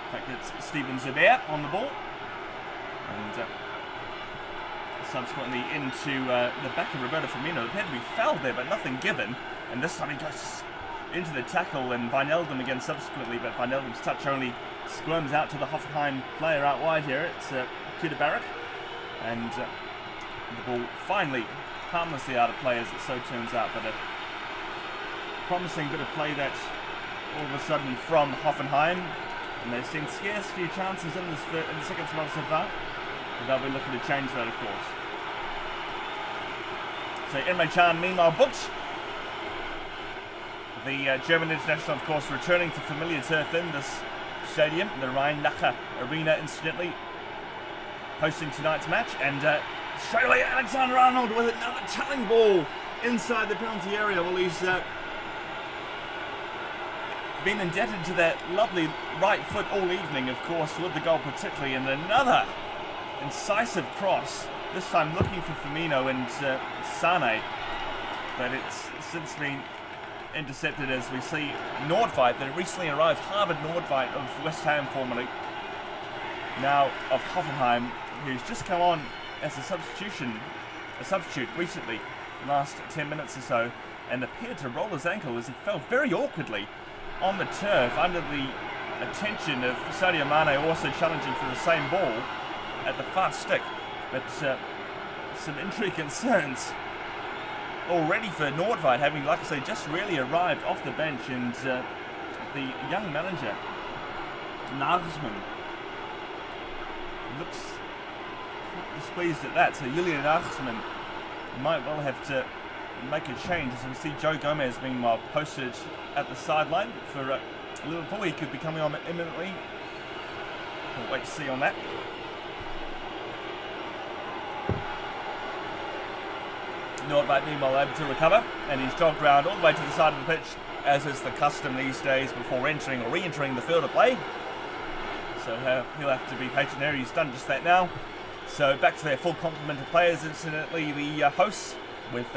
In fact, it's Steven Zuber on the ball. And subsequently into the back of Roberto Firmino. It appeared to be fouled there, but nothing given. And this time he goes into the tackle, and Wijnaldum again subsequently, but Wijnaldum's touch only squirms out to the Hoffenheim player out wide here. It's Kaderabek, and the ball finally harmlessly out of play, as it so turns out. But a promising bit of play that all of a sudden from Hoffenheim, and they've seen scarce few chances in the second spot so far. And they'll be looking to change that, of course. So Emre Can meanwhile booked. The German international, of course, returning to familiar turf in this stadium, the Rhein-neckar-arena, incidentally, hosting tonight's match. And Straight away, Alexander-Arnold with another telling ball inside the penalty area. Well, he's been indebted to that lovely right foot all evening, of course, with the goal particularly, and another incisive cross, this time looking for Firmino and Sane, but it's since been intercepted as we see Nordtveit, the recently arrived Harvard Nordtveit of West Ham formerly, now of Hoffenheim, who's just come on as a substitute recently, last 10 minutes or so, and appeared to roll his ankle as he fell very awkwardly on the turf under the attention of Sadio Mane, also challenging for the same ball at the far stick. But some injury concerns already for Nordtveit, having, like I say, just really arrived off the bench, and the young manager, Nagelsmann, looks displeased at that, so Julian Nagelsmann might well have to make a change, as we see Joe Gomez meanwhile posted at the sideline for Liverpool. He could be coming on imminently. Can't wait to see on that. Nordtveit meanwhile able to recover, and he's jogged round all the way to the side of the pitch, as is the custom these days before entering or re-entering the field of play. So he'll have to be patient there. He's done just that now. So back to their full complement of players. Incidentally, the hosts with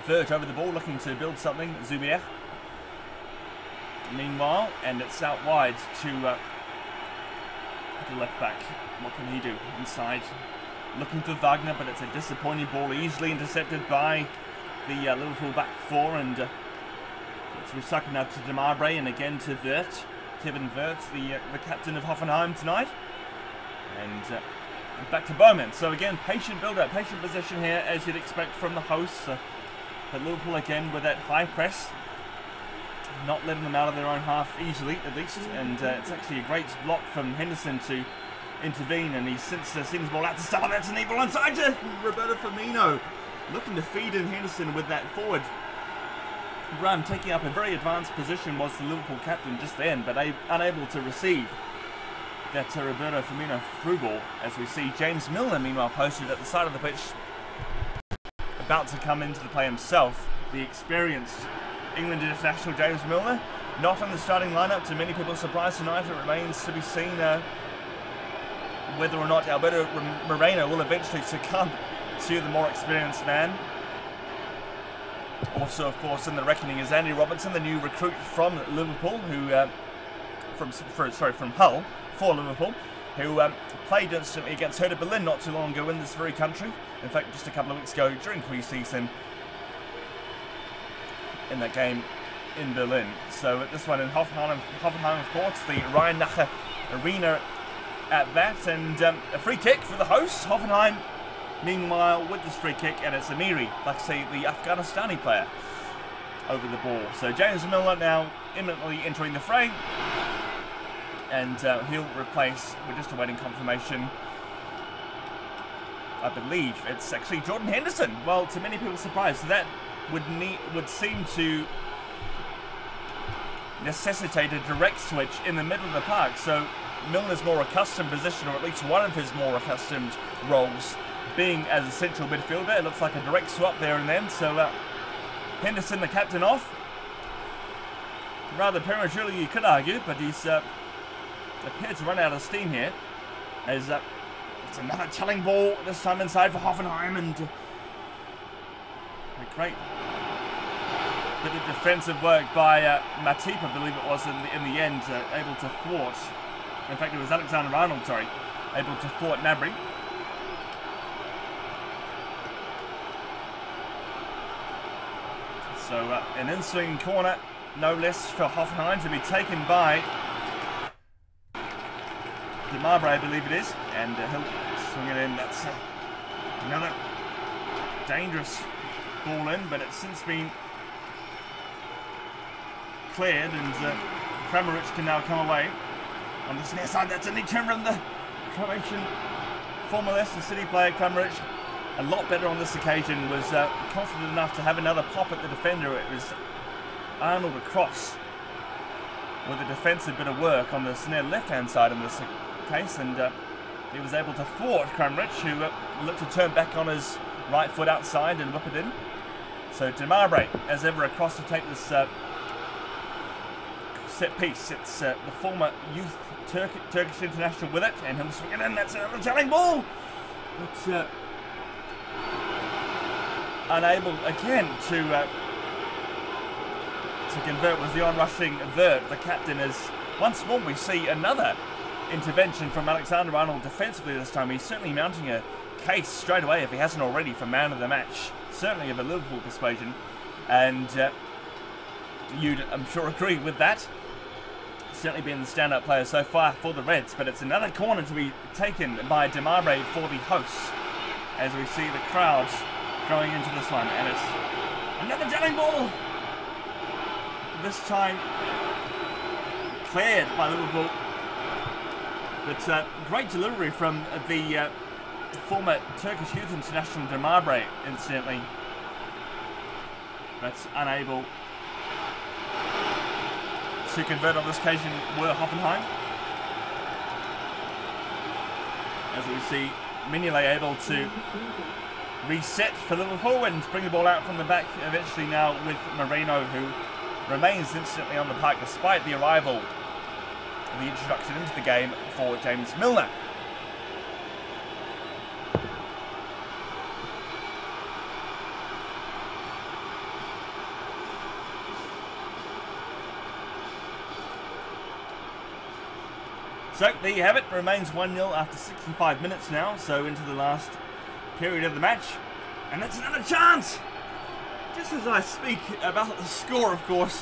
Vogt over the ball, looking to build something. Zuber meanwhile, and it's out wide to the left back. What can he do inside? Looking for Wagner, but it's a disappointing ball, easily intercepted by the Liverpool back four, and it's resucking out to Demirbay, and again to Vogt. Kevin Vogt, the captain of Hoffenheim tonight, and back to Baumann. So again, patient build-up, patient possession here, as you'd expect from the hosts. But Liverpool again with that high press, not letting them out of their own half easily, at least. And it's actually a great block from Henderson to intervene, and he's since seen his ball out to Salah. That's a neat ball inside to Roberto Firmino, looking to feed in Henderson with that forward run, taking up a very advanced position was the Liverpool captain just then, but unable to receive that Roberto Firmino through ball, as we see James Milner meanwhile posted at the side of the pitch, about to come into the play himself. The experienced England international James Milner, not on the starting lineup, to many people's surprise tonight. It remains to be seen whether or not Alberto Moreno will eventually succumb to the more experienced man. Also, of course, in the reckoning is Andy Robertson, the new recruit from Liverpool, who from Hull for Liverpool, who played instantly against Hertha Berlin not too long ago in this very country. In fact, just a couple of weeks ago during pre-season in that game in Berlin. So at this one in Hoffenheim, of course, the rhein-neckar-arena at that, and a free kick for the hosts. Hoffenheim meanwhile with this free kick, and it's Amiri, like I say, the Afghanistani player, over the ball. So James Milner now imminently entering the fray, and he'll replace, we're just awaiting confirmation, I believe it's actually Jordan Henderson. Well, to many people's surprise, so that would seem to necessitate a direct switch in the middle of the park. So Milner's more accustomed position, or at least one of his more accustomed roles, being as a central midfielder. It looks like a direct swap there and then. So Henderson, the captain, off. Rather prematurely, you could argue, but he's appeared to run out of steam here. As it's another telling ball, this time inside for Hoffenheim, and a great bit of defensive work by Matip, I believe it was, in the end, able to thwart. In fact, it was Alexander-Arnold, sorry, able to thwart Gnabry. So an in-swing corner, no less, for Hoffenheim, to be taken by Demirbay, I believe it is, and he'll swing it in. That's another dangerous ball in, but it's since been cleared, and Kramaric can now come away on this near side. That's a neat turn from the Croatian former Leicester City player. Kramaric, a lot better on this occasion, was confident enough to have another pop at the defender. It was Arnold across with a defensive bit of work on the near left-hand side in this case, and he was able to thwart Kramaric, who looked to turn back on his right foot outside and whip it in. So Demirbay, as ever, across to take this set piece. It's the former youth Turkish international with it, and he'll swing it in. That's another telling ball, but unable again to convert with the on-rushing Vert, the captain. Is once more we see another intervention from Alexander-Arnold defensively this time. He's certainly mounting a case straight away, if he hasn't already, for man of the match, certainly of a Liverpool persuasion, and you'd, I'm sure, agree with that. Certainly been the standout player so far for the Reds, but it's another corner to be taken by Demirbay for the hosts, as we see the crowds going into this one, and it's another telling ball. This time cleared by Liverpool, but great delivery from the former Turkish youth international Demirbay, incidentally, but unable to convert on this occasion were Hoffenheim. As we see Mignolet able to reset for Liverpool and bring the ball out from the back, eventually now with Moreno, who remains instantly on the park despite the arrival, the introduction into the game for James Milner. So there you have it, remains 1-0 after 65 minutes now, so into the last period of the match. And that's another chance! Just as I speak about the score, of course,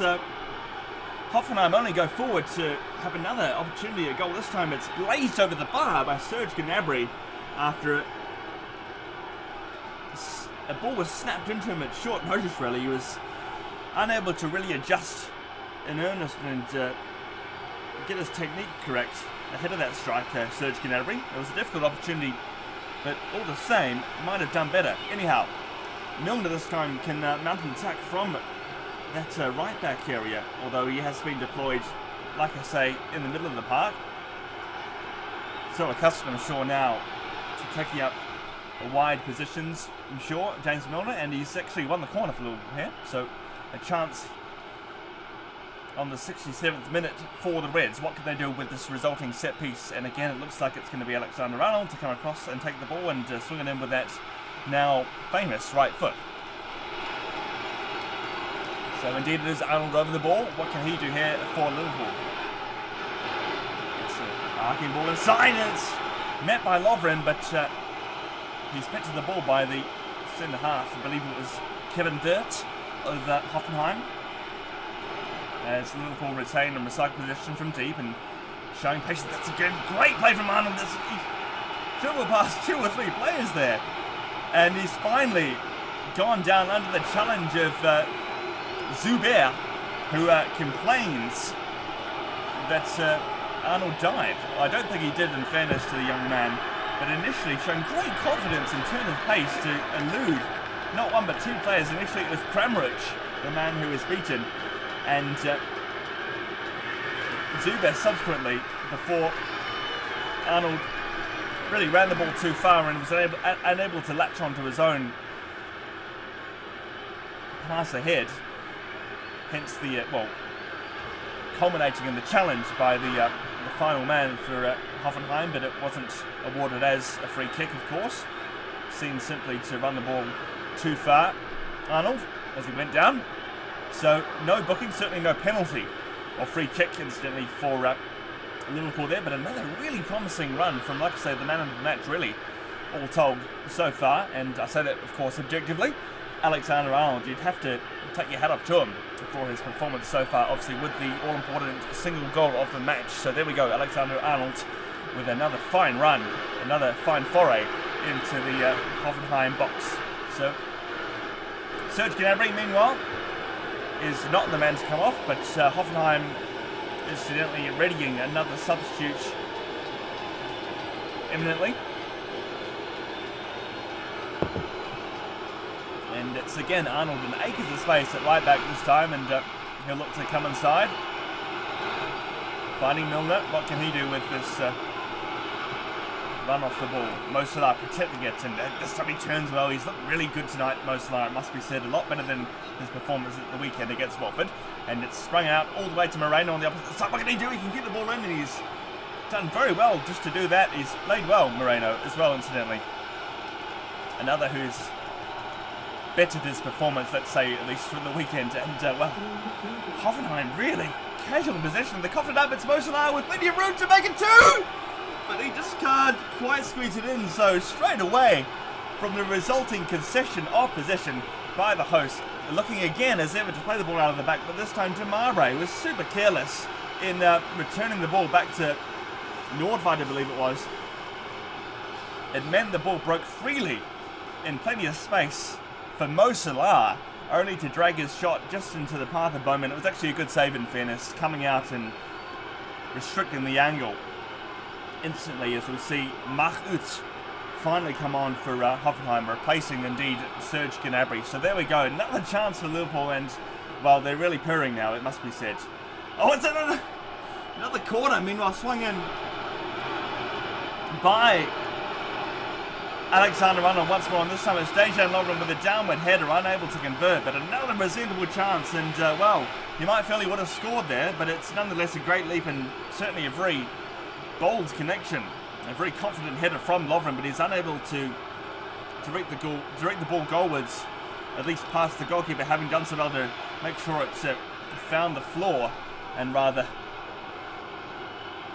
Hoffenheim only go forward to have another opportunity, a goal. This time it's blazed over the bar by Gnabry after a ball was snapped into him at short notice, really. He was unable to really adjust in earnest and get his technique correct ahead of that strike, Gnabry. It was a difficult opportunity, but all the same, might have done better. Anyhow, Milner this time can mount an attack from that right back area, although he has been deployed, like I say, in the middle of the park. So accustomed, I'm sure, now to taking up wide positions, I'm sure, James Milner, and he's actually won the corner for Liverpool here, so a chance on the 67th minute for the Reds. What can they do with this resulting set piece? And again, it looks like it's going to be Alexander-Arnold to come across and take the ball and swing it in with that now famous right foot. So indeed it is Arnold over the ball. What can he do here for Liverpool? It's an arcing ball inside, and it's met by Lovren, but he's picked to the ball by the centre half. I believe it was Kevin Dirt of Hoffenheim. As Liverpool retain and recycle possession from deep and showing patience. That's again great play from Arnold. He dribbled past 2 or 3 players there, and he's finally gone down under the challenge of Zuber, who complains that Arnold dived. I don't think he did, in fairness to the young man, but initially showing great confidence and turn of pace to elude not 1 but 2 players. Initially it was Kramaric, the man who was beaten, and Zuber subsequently, before Arnold really ran the ball too far and was unable to latch onto his own pass ahead. Hence the, well, culminating in the challenge by the final man for Hoffenheim, but it wasn't awarded as a free kick, of course. Seen simply to run the ball too far, Arnold, as he went down. So no booking, certainly no penalty or free kick, incidentally, for Liverpool there, but another really promising run from, like I say, the man of the match, really, all told, so far. And I say that, of course, objectively. Alexander-Arnold, you'd have to take your hat off to him for his performance so far, obviously with the all-important single goal of the match. So there we go, Alexander-Arnold with another fine run, another fine foray into the Hoffenheim box. So Gnabry, meanwhile, is not the man to come off, but Hoffenheim incidentally readying another substitute imminently. And it's again Arnold in acres of space at right back this time, and he'll look to come inside. Finding Milner, what can he do with this run off the ball. Mo Salah protecting it, and this time he turns well. He's looked really good tonight, Mo Salah, it must be said. A lot better than his performance at the weekend against Watford. And it's sprung out all the way to Moreno on the opposite side. What can he do? He can get the ball in, and he's done very well just to do that. He's played well, Moreno, as well, incidentally. Another who's bettered his performance, let's say, at least from the weekend. And, well, Hoffenheim really casual possession. The confident up, it's Mo Salah with plenty of room to make it 2! But he just can't quite squeeze it in, so straight away from the resulting concession of possession by the host, looking again as ever to play the ball out of the back, but this time Demirbay was super careless in returning the ball back to Nordtveit, I believe it was. It meant the ball broke freely in plenty of space for Mo Salah, only to drag his shot just into the path of Baumann. It was actually a good save, in fairness, coming out and restricting the angle instantly, as we see Mahut finally come on for Hoffenheim, replacing indeed Serge Gnabry. So there we go, another chance for Liverpool, and well, they're really purring now, it must be said. Oh, it's another corner, meanwhile swung in by Alexander-Arnold once more, and this time it's Lovren with a downward header, unable to convert, but another reasonable chance, and well, you might feel he would have scored there, but it's nonetheless a great leap and certainly a very bold connection. A very confident header from Lovren, but he's unable to direct the ball goalwards, at least past the goalkeeper, having done so well to make sure it's found the floor, and rather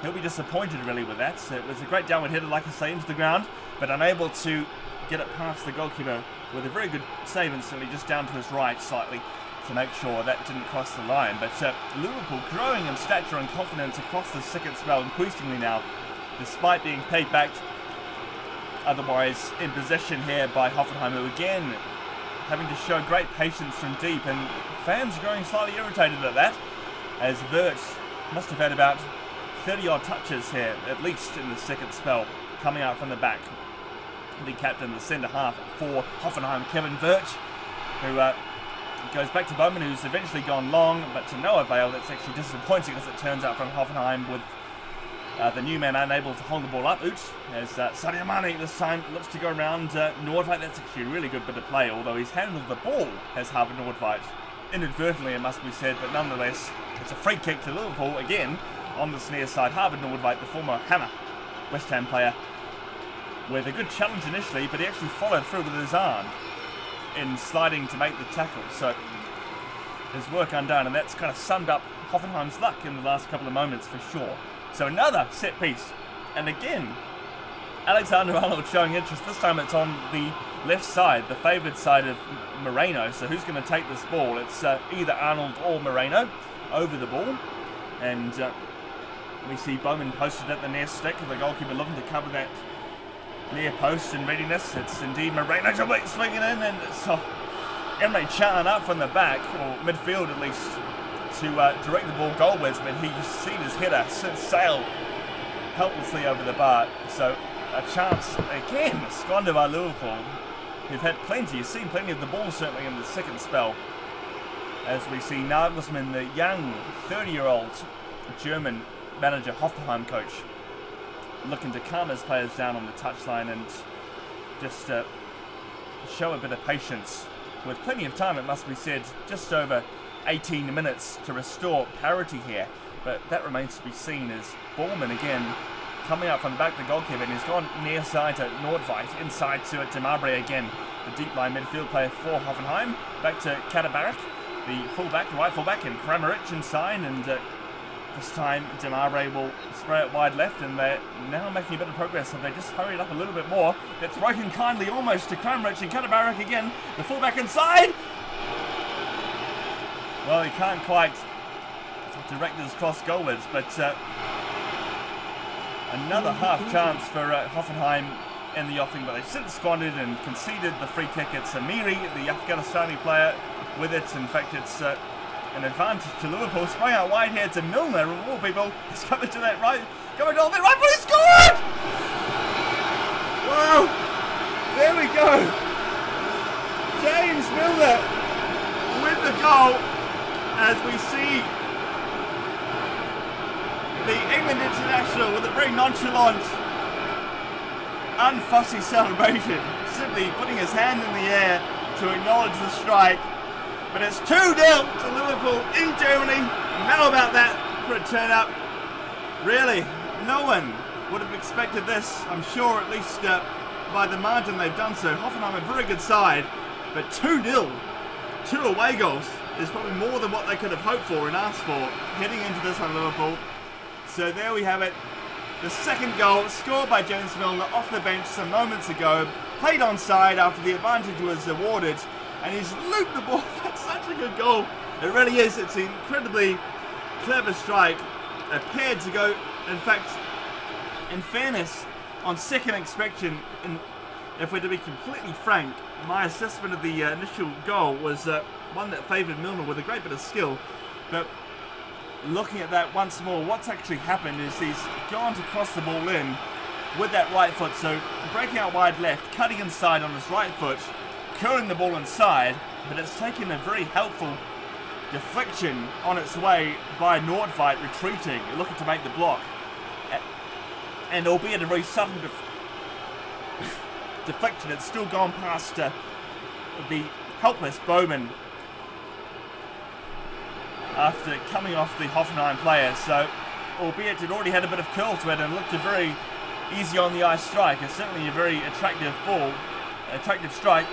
he'll be disappointed really with that. So it was a great downward header, like I say, into the ground, but unable to get it past the goalkeeper with a very good save, instantly just down to his right slightly to make sure that didn't cross the line. But Liverpool growing in stature and confidence across the second spell, increasingly now, despite being paid back otherwise in possession here by Hoffenheim, who again having to show great patience from deep, and fans growing slightly irritated at that, as Vogt must have had about 30 odd touches here, at least in the second spell, coming out from the back. The captain, the centre half for Hoffenheim, Kevin Vogt, who goes back to Baumann, who's eventually gone long, but to no avail. That's actually disappointing, as it turns out, from Hoffenheim, with the new man unable to hold the ball up. As Sadio Mane this time looks to go around Nordtveit. That's actually a really good bit of play, although he's handled the ball as Harvard Nordtveit. Inadvertently, it must be said, but nonetheless, it's a free kick to Liverpool again on the near side. Harvard Nordtveit, the former Hammer West Ham player, with a good challenge initially, but he actually followed through with his arm in sliding to make the tackle. So his work undone, and that's kind of summed up Hoffenheim's luck in the last couple of moments for sure. So another set piece, and again Alexander-Arnold showing interest. This time it's on the left side, the favoured side of Moreno. So who's going to take this ball? It's either Arnold or Moreno over the ball, and we see Baumann posted at the near stick, the goalkeeper looking to cover that near post in readiness. It's indeed Moreno swinging in, and it's Emre Can up from the back, or midfield at least, to direct the ball goalwards, but he's seen his header sail helplessly over the bar. So a chance again squandered by Liverpool, who've had plenty. You've seen plenty of the ball certainly in the second spell, as we see Nagelsmann, the young 30-year-old German manager, Hoffenheim coach, looking to calm his players down on the touchline and just show a bit of patience, with plenty of time, it must be said, just over 18 minutes to restore parity here. But that remains to be seen, as Baumann again coming out from the back of the goalkeeper, and he's gone near side to Nordtveit, inside to Demirbay again, the deep line midfield player for Hoffenheim. Back to Kaderabek, the fullback, the right fullback, and Kramaric inside, and this time Demirbay will spray it wide left, and they're now making a bit of progress, so they just hurried up a little bit more. That's broken kindly almost to Kramaric, and Kaderabek again, the fullback inside. Well, he can't quite direct his cross goalwards, but another half chance for Hoffenheim in the offing, but they've since squandered and conceded the free kick. It's Amiri, the Afghanistani player, with it. In fact, it's an advantage to Liverpool. Sprung out wide here to Milner, of all people. He's coming to that right, coming on that right, but he scored! Wow! There we go! James Milner with the goal, as we see the England international with a very nonchalant unfussy celebration, simply putting his hand in the air to acknowledge the strike. But it's 2-0 to Liverpool in Germany. How about that for a turn-up? Really, no one would have expected this, I'm sure, at least by the margin they've done so. Hoffenheim a very good side, but 2-0, 2 away goals is probably more than what they could have hoped for and asked for heading into this on Liverpool. So there we have it. The second goal scored by James Milner off the bench some moments ago. Played onside after the advantage was awarded. And he's looped the ball. That's such a good goal. It really is. It's an incredibly clever strike. Appeared to go, in fact, in fairness, on second inspection, if we're to be completely frank, my assessment of the initial goal was one that favoured Milner with a great bit of skill. But looking at that once more, what's actually happened is he's gone to cross the ball in with that right foot. So breaking out wide left, cutting inside on his right foot, curling the ball inside, but it's taken a very helpful deflection on its way by Nordtveit retreating, looking to make the block. And albeit a very subtle deflection, it's still gone past the helpless Baumann after coming off the Hoffenheim player. So, albeit it already had a bit of curl to it and looked a very easy on the eye strike, it's certainly a very attractive ball, attractive strike.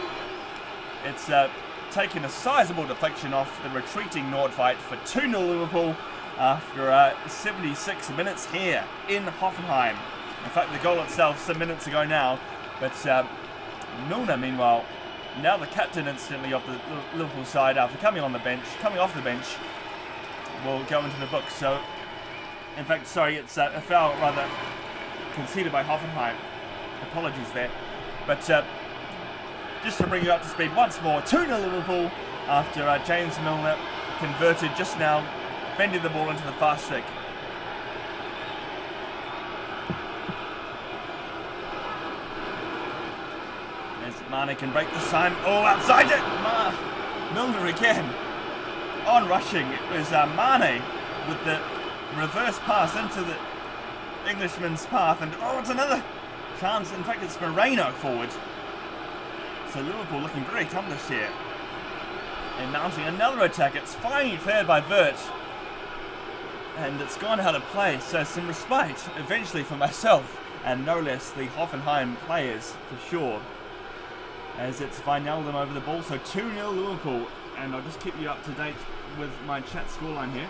It's taken a sizable deflection off the retreating Nordtveit for 2-0 Liverpool after 76 minutes here in Hoffenheim. In fact, the goal itself some minutes ago now, but Milner, meanwhile, now the captain instantly of the Liverpool side after coming off the bench, will go into the book. So, in fact, sorry, it's a foul rather conceded by Hoffenheim. Apologies there, but. Just to bring you up to speed once more, 2-0 Liverpool after James Milner converted just now, bending the ball into the fast stick. As Mane can break this time. Oh, outside it! Milner again. On rushing, it was Mane with the reverse pass into the Englishman's path. And oh, it's another chance. In fact, it's Moreno forward. So Liverpool looking very accomplished here. And mounting another attack. It's finally cleared by Vogt. And it's gone out of play. So some respite eventually for myself. And no less the Hoffenheim players for sure. As it's Wijnaldum over the ball. So 2-0 Liverpool. And I'll just keep you up to date with my chat scoreline here.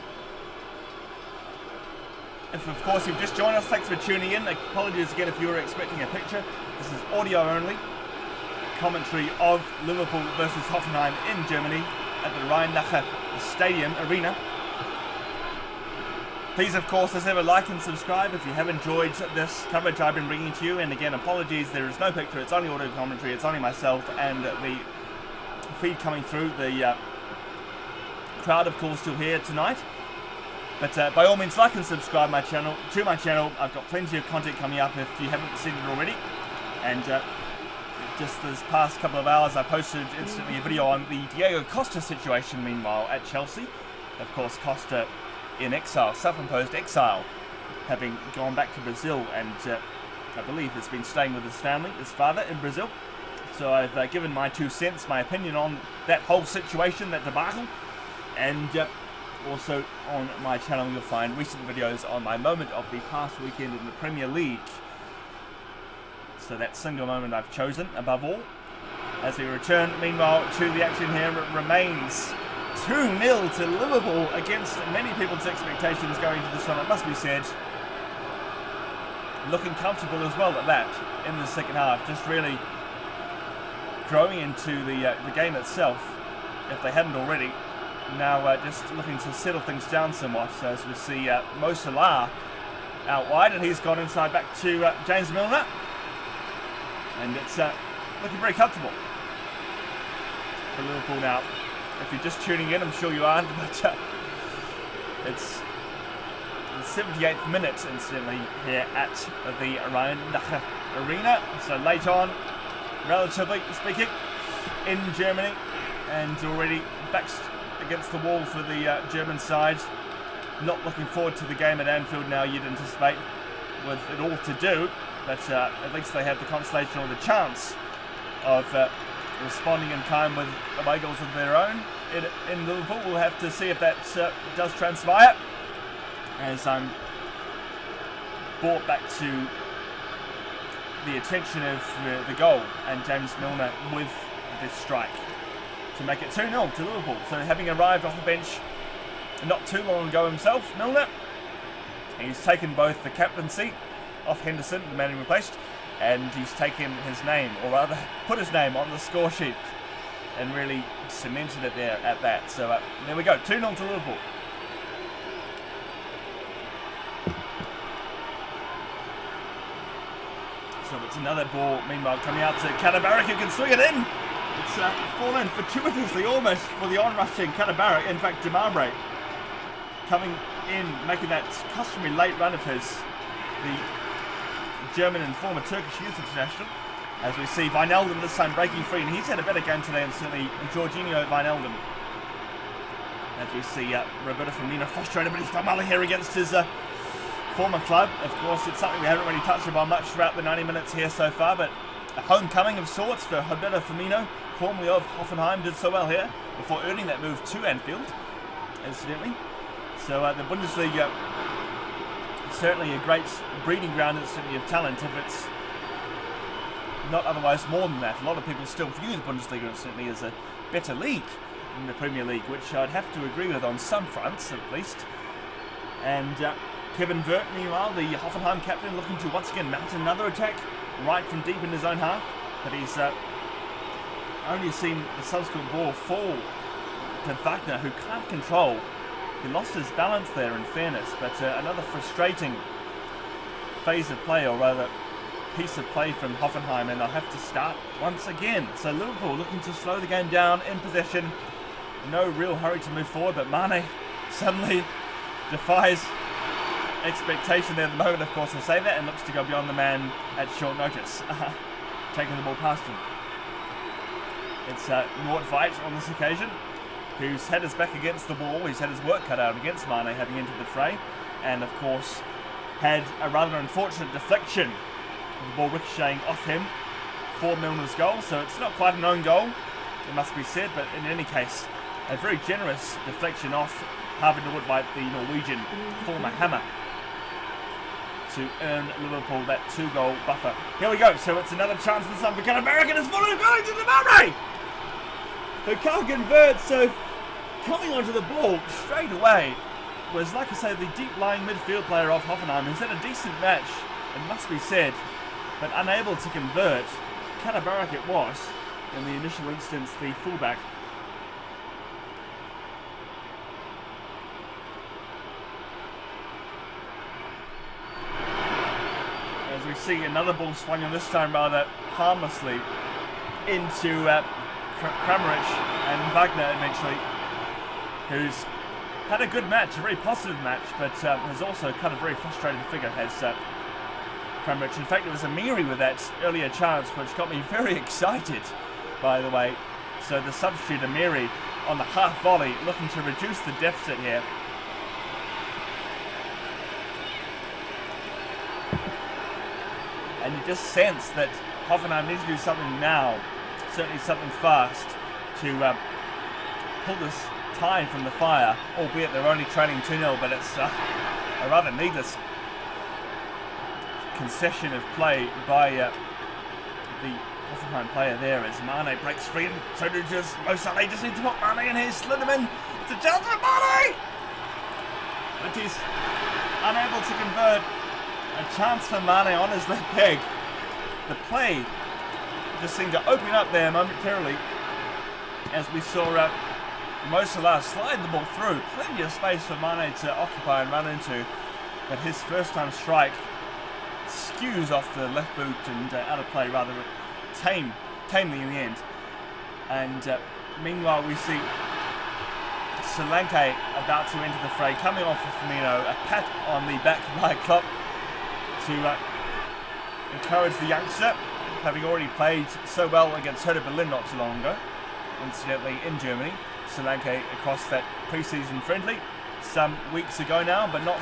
If of course you've just joined us, thanks for tuning in. Apologies again if you were expecting a picture. This is audio only. Commentary of Liverpool versus Hoffenheim in Germany at the Rhein-Neckar-Arena. Please, of course, as ever, like and subscribe if you have enjoyed this coverage I've been bringing to you. And again, apologies, there is no picture, it's only audio commentary, it's only myself and the feed coming through. The crowd, of course, still here tonight. But by all means, like and subscribe to my channel. I've got plenty of content coming up if you haven't seen it already. And just this past couple of hours, I posted instantly a video on the Diego Costa situation, meanwhile, at Chelsea. Of course, Costa in exile, self-imposed exile, having gone back to Brazil, and I believe has been staying with his family, his father, in Brazil. So I've given my 2 cents, my opinion on that whole situation, that debacle, and also on my channel you'll find recent videos on my moment of the past weekend in the Premier League. So that single moment I've chosen, above all. As we return, meanwhile, to the action here, it remains 2-0 to Liverpool against many people's expectations going into this one, it must be said. Looking comfortable as well at that in the second half, just really growing into the game itself, if they hadn't already. Now just looking to settle things down somewhat, so as we see Mo Salah out wide, and he's gone inside back to James Milner. And it's looking very comfortable for Liverpool now. If you're just tuning in, I'm sure you aren't, but it's the 78th minute, incidentally, here at the Rhein-Neckar-Arena. So late on, relatively speaking, in Germany, and already backs against the wall for the German side. Not looking forward to the game at Anfield now, you'd anticipate, with it all to do. but at least they have the consolation or the chance of responding in kind with away goals of their own. In Liverpool, we'll have to see if that does transpire, as I'm brought back to the attention of the goal and James Milner with this strike to make it 2-0 to Liverpool. So having arrived off the bench not too long ago himself, Milner, he's taken both the captaincy off Henderson, the man he replaced, and he's taken his name, or rather put his name on the score sheet and really cemented it there at that. So there we go, 2-0 to Liverpool. So it's another ball, meanwhile, coming out to Kaderabek, who can swing it in. It's fallen fortuitously almost for the on-rushing Kaderabek. In fact, Demirbay coming in, making that customary late run of his, the German and former Turkish youth international. As we see Wijnaldum this time breaking free, and he's had a better game today than certainly Jorginho Wijnaldum. As we see Roberto Firmino frustrated, but he's done well here against his former club. Of course, it's something we haven't really touched upon much throughout the 90 minutes here so far, but a homecoming of sorts for Roberto Firmino, formerly of Hoffenheim, did so well here before earning that move to Anfield, incidentally. So the Bundesliga, certainly a great breeding ground instantly of talent, if it's not otherwise more than that. A lot of people still view the Bundesliga instantly as a better league than the Premier League, which I'd have to agree with on some fronts at least. And Kevin Vogt, meanwhile, the Hoffenheim captain, looking to once again mount another attack right from deep in his own half, but he's only seen the subsequent ball fall to Wagner, who can't control. He lost his balance there, in fairness, but another frustrating phase of play, or rather piece of play from Hoffenheim, and they'll have to start once again. So Liverpool looking to slow the game down in possession, no real hurry to move forward, but Mane suddenly defies expectation there at the moment, of course, I say that, and looks to go beyond the man at short notice, taking the ball past him. It's Nordtveit on this occasion, who's had his back against the ball. He's had his work cut out against Mane having entered the fray, and of course had a rather unfortunate deflection, the ball ricocheting off him for Milner's goal. So it's not quite an own goal, it must be said, but in any case a very generous deflection off Harvey Nordtveit, the Norwegian former hammer, to earn Liverpool that 2-goal buffer. Here we go, so it's another chance this time for Kaderabek, and it's followed going to Demirbay, who can't convert. So coming onto the ball straight away was, like I say, the deep-lying midfield player of Hoffenheim, who's had a decent match, it must be said, but unable to convert. Kaderabek it was, in the initial instance, the fullback. As we see another ball swung, and this time rather harmlessly into Kramaric and Wagner eventually, who's had a good match, a very positive match, but has also cut a very frustrated figure, has Kramaric. In fact, it was Amiri with that earlier chance, which got me very excited, by the way. So the substitute Amiri on the half volley, looking to reduce the deficit here. And you just sense that Hoffenheim needs to do something now, certainly something fast, to pull this tie from the fire, albeit they're only trailing 2-0, but it's a rather needless concession of play by the Hoffenheim player there, as Mane breaks free, and so do just Salah. Just need to put Mane in here, slid him in. It's a chance for Mane! But he's unable to convert. A chance for Mane on his left peg. The play just seemed to open up there momentarily, as we saw Salah slide the ball through. Plenty of space for Mane to occupy and run into, but his first time strike skews off the left boot and out of play rather tamely in the end. And meanwhile we see Solanke about to enter the fray, coming off of Firmino, a pat on the back by Klopp to encourage the youngster, having already played so well against Hertha Berlin not too long ago, incidentally in Germany. Solanke across that pre-season friendly some weeks ago now, but not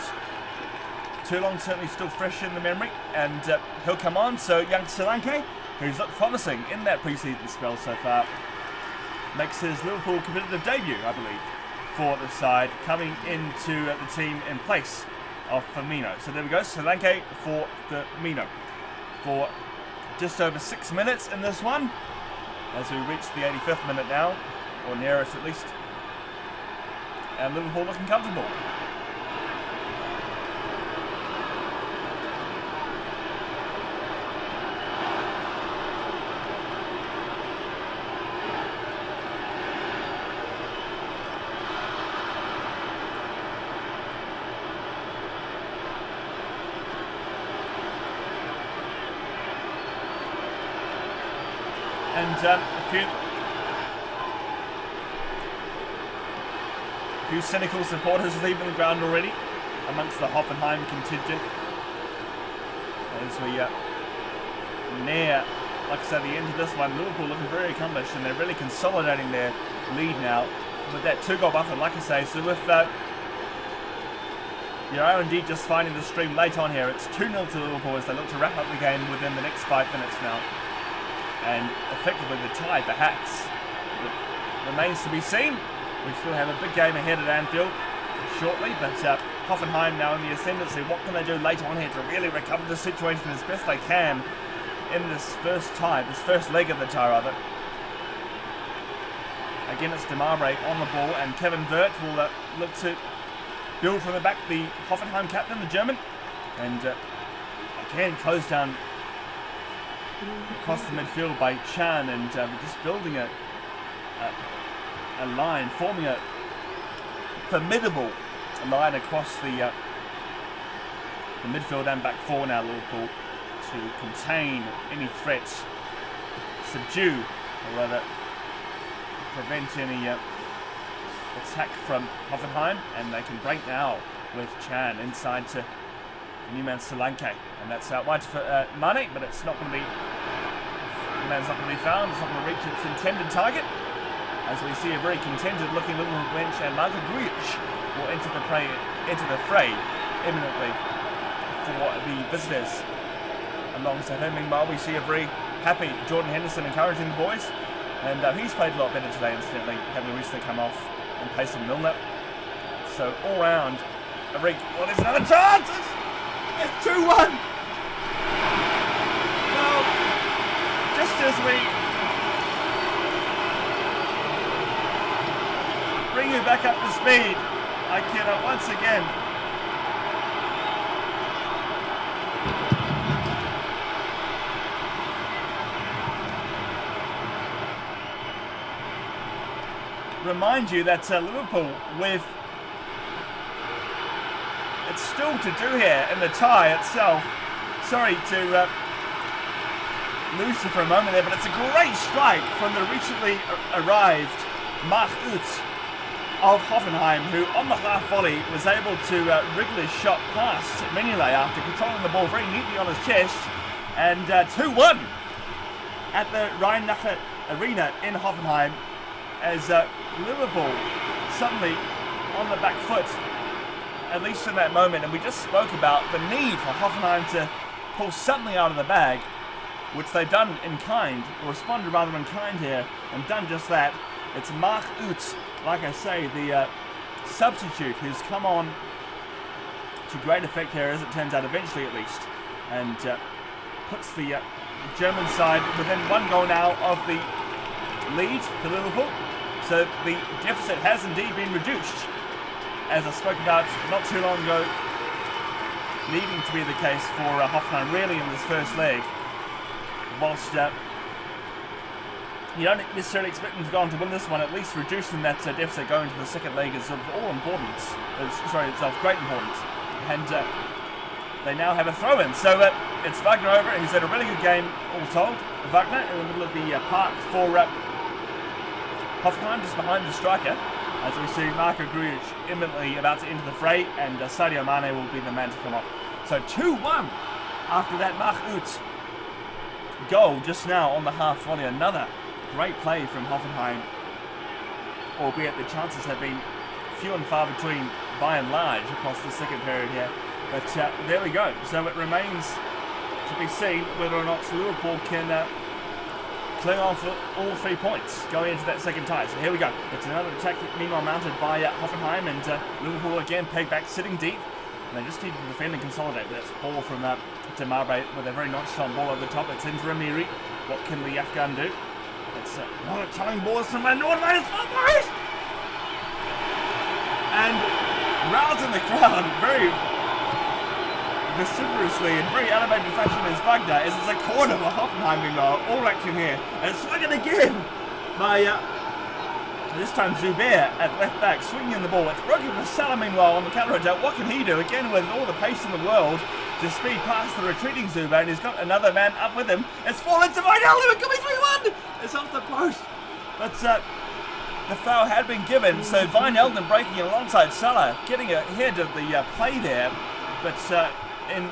too long, certainly still fresh in the memory, and he'll come on. So young Solanke, who's looked promising in that pre-season spell so far, makes his Liverpool competitive debut, I believe, for the side, coming into the team in place of Firmino. So there we go, Solanke for Firmino for just over 6 minutes in this one, as we reach the 85th minute now, or near us at least, and Liverpool looking comfortable. And a few cynical supporters leaving the ground already amongst the Hoffenheim contingent. As we near, like I said, the end of this one, Liverpool looking very accomplished, and they're really consolidating their lead now with that 2-goal buffer, like I say. So with indeed just finding the stream late on here, it's 2-0 to Liverpool as they look to wrap up the game within the next 5 minutes now. And effectively the tie, perhaps, remains to be seen. We still have a big game ahead at Anfield shortly, but Hoffenheim now in the ascendancy. What can they do late on here to really recover the situation as best they can in this first tie, this first leg of the tie, rather? Again, it's Demirbay on the ball, and Kevin Vogt will look to build from the back, the Hoffenheim captain, the German, and again closed down across the midfield by Chan, and just building a line, forming a formidable line across the midfield and back four now, Liverpool, to contain any threats, subdue, or rather prevent any attack from Hoffenheim, and they can break now with Chan inside to the new man Solanke, and that's out wide for Mane, but it's not going to be, the man's not going to be found, it's not going to reach its intended target, as we see a very contented looking Liverpool bench, and Grujic will enter the fray imminently for the visitors. Alongside him, meanwhile, we see a very happy Jordan Henderson encouraging the boys, and he's played a lot better today, incidentally, having recently come off in place of Milner. So all round, a very, well, there's another chance! It's 2-1! Well, just as we bring you back up to speed, I cannot once again remind you that Liverpool, with it's still to do here in the tie itself. Sorry to lose you for a moment there, but it's a great strike from the recently arrived Mark Uth of Hoffenheim, who on the half volley was able to wriggle his shot past Mignolet after controlling the ball very neatly on his chest, and 2-1 at the Rhein-neckar-arena in Hoffenheim, as Liverpool suddenly on the back foot, at least in that moment. And we just spoke about the need for Hoffenheim to pull something out of the bag, which they've done in kind, or responded rather in kind here, and done just that. It's Mark Uth, like I say, the substitute who's come on to great effect here, as it turns out, eventually at least, and puts the German side within 1 goal now of the lead for Liverpool. So the deficit has indeed been reduced, as I spoke about not too long ago, needing to be the case for Hoffenheim really in this first leg. Whilst you don't necessarily expect them to go on to win this one, at least reducing that deficit going to the second leg is of all importance. It's of great importance. And they now have a throw-in. So it's Wagner over, who's had a really good game, all told. Wagner in the middle of the park for Hoffenheim, just behind the striker, as we see Marco Grujic imminently about to enter the fray, and Sadio Mane will be the man to come off. So 2-1 after that Mark Uth goal just now on the half volley. Another great play from Hoffenheim, albeit the chances have been few and far between by and large across the second period here. But there we go. So it remains to be seen whether or not Liverpool can cling on for all 3 points going into that second tie. So here we go. It's another attack meanwhile mounted by Hoffenheim, and Liverpool again pegged back, sitting deep. And they just need to defend and consolidate. That's ball from Demirbay with a very notched-on ball over the top. It's into Gnabry. What can the Afghan do? It's not a telling ball from Nordtveit. And rousing the crowd very vociferously in very elevated fashion is Wagner, as it's a corner for Hoffenheim meanwhile. All action here. And it's swung again by this time Zuber at left back, swinging the ball. It's broken for Salah meanwhile on the counter attack. What can he do? Again, with all the pace in the world, to speed past the retreating Zuber, and he's got another man up with him. It's fallen to Wijnaldum. It could be 3-1. It's off the post. But the foul had been given, so Wijnaldum breaking alongside Salah, getting ahead of the play there. But in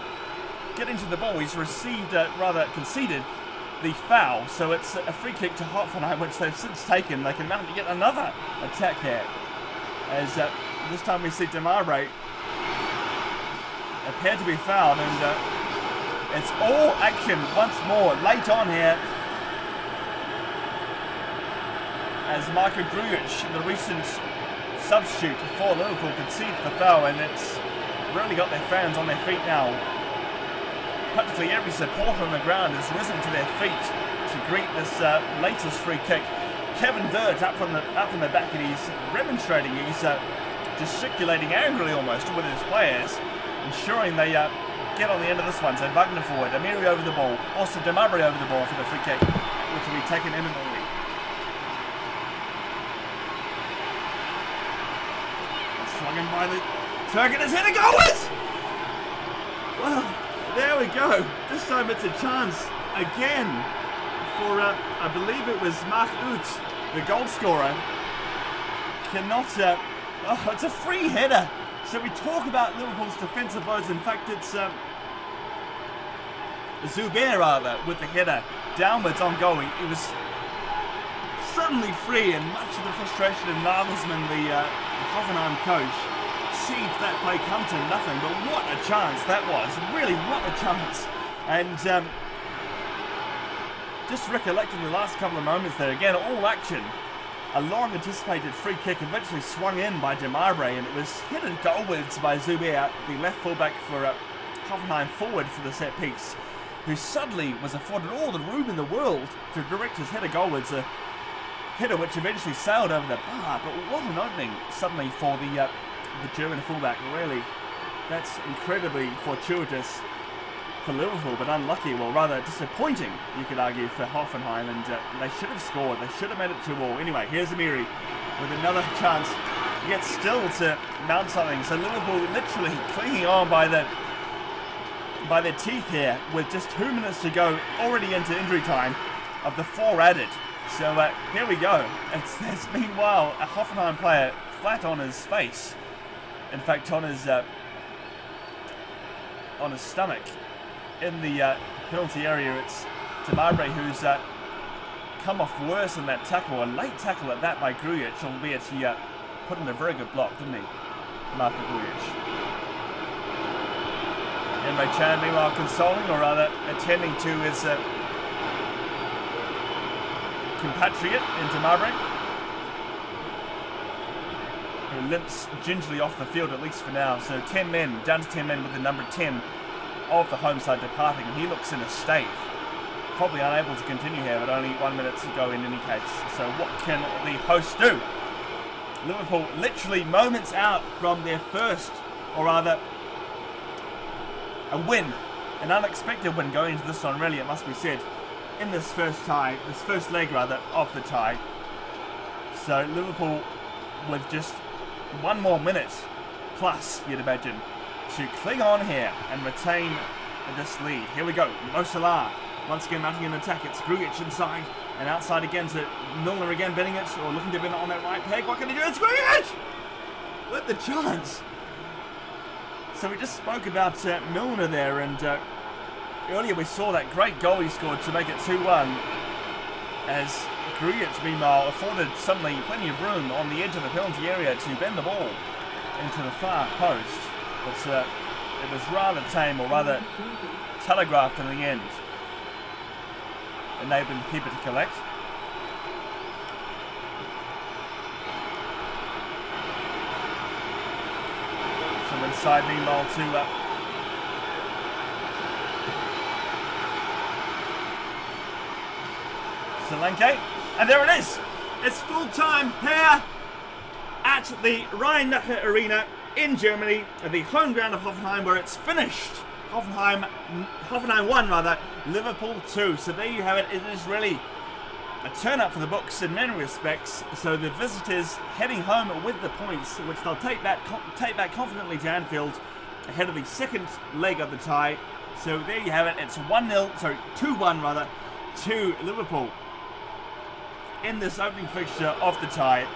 getting to the ball, he's received, rather conceded, the foul. So it's a free kick to Hoffenheim, which they've since taken. They can mount yet another attack here. As this time we see Demirbay appear to be fouled, and it's all action once more late on here. As Grujic, the recent substitute for Liverpool, concedes the foul, and it's really got their fans on their feet now. Practically every supporter on the ground has risen to their feet to greet this latest free kick. Kevin Vogt up from the back, and he's remonstrating. He's gesticulating angrily almost with his players, ensuring they get on the end of this one. So Wagner forward, Gnabry over the ball, also Demirbay over the ball for the free kick, which will be taken imminently. Slung in by the Turk, and his header goes! Well, there we go. This time it's a chance again for, I believe it was Mark Uth, the goal scorer. Cannot, oh, it's a free header. So we talk about Liverpool's defensive woes. In fact, it's Zuber, rather, with the header downwards on goal. He was suddenly free, and much of the frustration of Nagelsmann, the Hoffenheim coach, sees that play come to nothing. But what a chance that was. Really, what a chance. And just recollecting the last couple of moments there, again, all action. A long-anticipated free kick eventually swung in by Demirbay, and it was headed goalwards by Zuber, the left fullback for Hoffenheim forward for the set piece, who suddenly was afforded all the room in the world to direct his header goalwards, a header which eventually sailed over the bar. But what an opening suddenly for the German fullback. Really, that's incredibly fortuitous for Liverpool, but unlucky, well, rather disappointing, you could argue, for Hoffenheim, and they should have scored. They should have made it 2-2. Anyway, here's Gnabry with another chance, yet still to mount something. So Liverpool literally clinging on by their teeth here, with just 2 minutes to go, already into injury time of the 4 added. So here we go. There's meanwhile a Hoffenheim player flat on his face. In fact, on his stomach. In the penalty area, it's Demirbay who's come off worse in that tackle, a late tackle at that by Grujic, albeit he put in a very good block, didn't he, Marco Grujic? Demirbay Chan meanwhile consoling, or rather attending to his compatriot in Demirbay, who limps gingerly off the field, at least for now. So 10 men, down to 10 men, with the number 10 of the home side departing, and he looks in a state. Probably unable to continue here, but only 1 minute to go in any case. So what can the hosts do? Liverpool literally moments out from their first, or rather, a win. An unexpected win going into this one, really, it must be said, in this first leg rather, of the tie. So Liverpool with just 1 more minute plus, you'd imagine, to cling on here and retain this lead. Here we go. Salah once again mounting an attack. It's Grujic inside and outside again to Milner again, betting it, or looking to bet it on that right peg. What can he do? It's Grujic with the chance. So we just spoke about Milner there, and earlier we saw that great goal he scored to make it 2-1, as Grujic meanwhile afforded suddenly plenty of room on the edge of the penalty area to bend the ball into the far post. But it was rather tame, or rather telegraphed in the end, enabling the keeper to collect. Some inside meanwhile to Solanke, and there it is. It's full time here at the Rhein-neckar-arena in Germany, at the home ground of Hoffenheim, where it's finished. Hoffenheim 1 rather, Liverpool 2. So there you have it. It is really a turn up for the books in many respects. So the visitors heading home with the points, which they'll take back confidently to Anfield ahead of the second leg of the tie. So there you have it. It's 2-1 rather, to Liverpool in this opening fixture of the tie.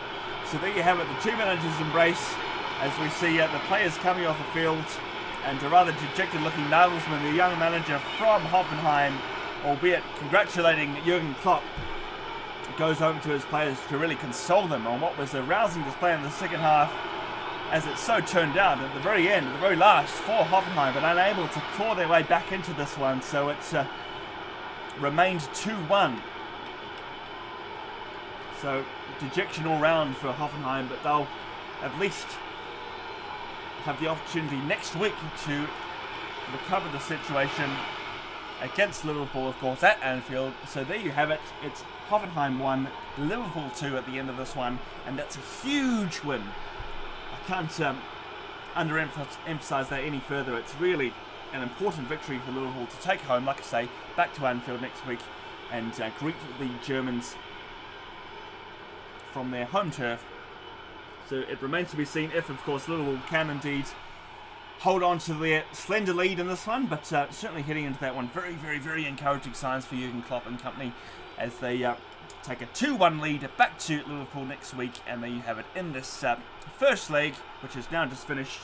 So there you have it, the two managers embrace, as we see the players coming off the field, and a rather dejected looking Nagelsmann, the young manager from Hoffenheim, albeit congratulating Jurgen Klopp, goes over to his players to really console them on what was a rousing display in the second half, as it so turned out at the very end, at the very last, for Hoffenheim, but unable to claw their way back into this one. So it's remained 2-1. So dejection all round for Hoffenheim, but they'll at least have the opportunity next week to recover the situation against Liverpool, of course, at Anfield. So there you have it. It's Hoffenheim 1, Liverpool 2 at the end of this one, and that's a huge win. I can't underemphasize that any further. It's really an important victory for Liverpool to take home, like I say, back to Anfield next week and greet the Germans from their home turf. So it remains to be seen if, of course, Liverpool can indeed hold on to their slender lead in this one, but certainly heading into that one, very, very, very encouraging signs for Jurgen Klopp and company as they take a 2-1 lead back to Liverpool next week. And there you have it in this first leg, which is now just finished,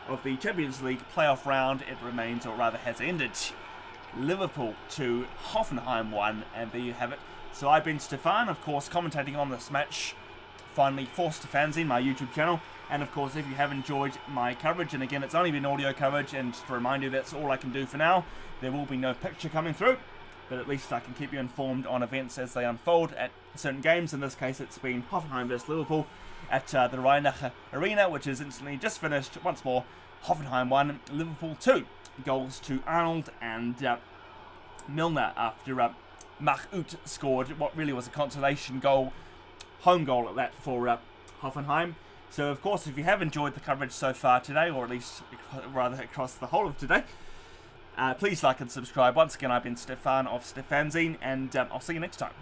of the Champions League playoff round. It remains, or rather has ended, Liverpool 2, Hoffenheim 1, and there you have it. So I've been Stefan, of course, commentating on this match, finally for Stefanzine, my YouTube channel. And of course, if you have enjoyed my coverage, and again, it's only been audio coverage, and just to remind you, that's all I can do for now. There will be no picture coming through, but at least I can keep you informed on events as they unfold at certain games. In this case, it's been Hoffenheim vs Liverpool at the Rhein-neckar-arena, which is instantly just finished. Once more, Hoffenheim 1, Liverpool 2. Goals to Arnold and Milner after Matip scored what really was a consolation goal, home goal at that, for Hoffenheim. So of course, if you have enjoyed the coverage so far today, or at least rather across the whole of today, please like and subscribe. Once again, I've been Stefan of Stefanzine, and I'll see you next time.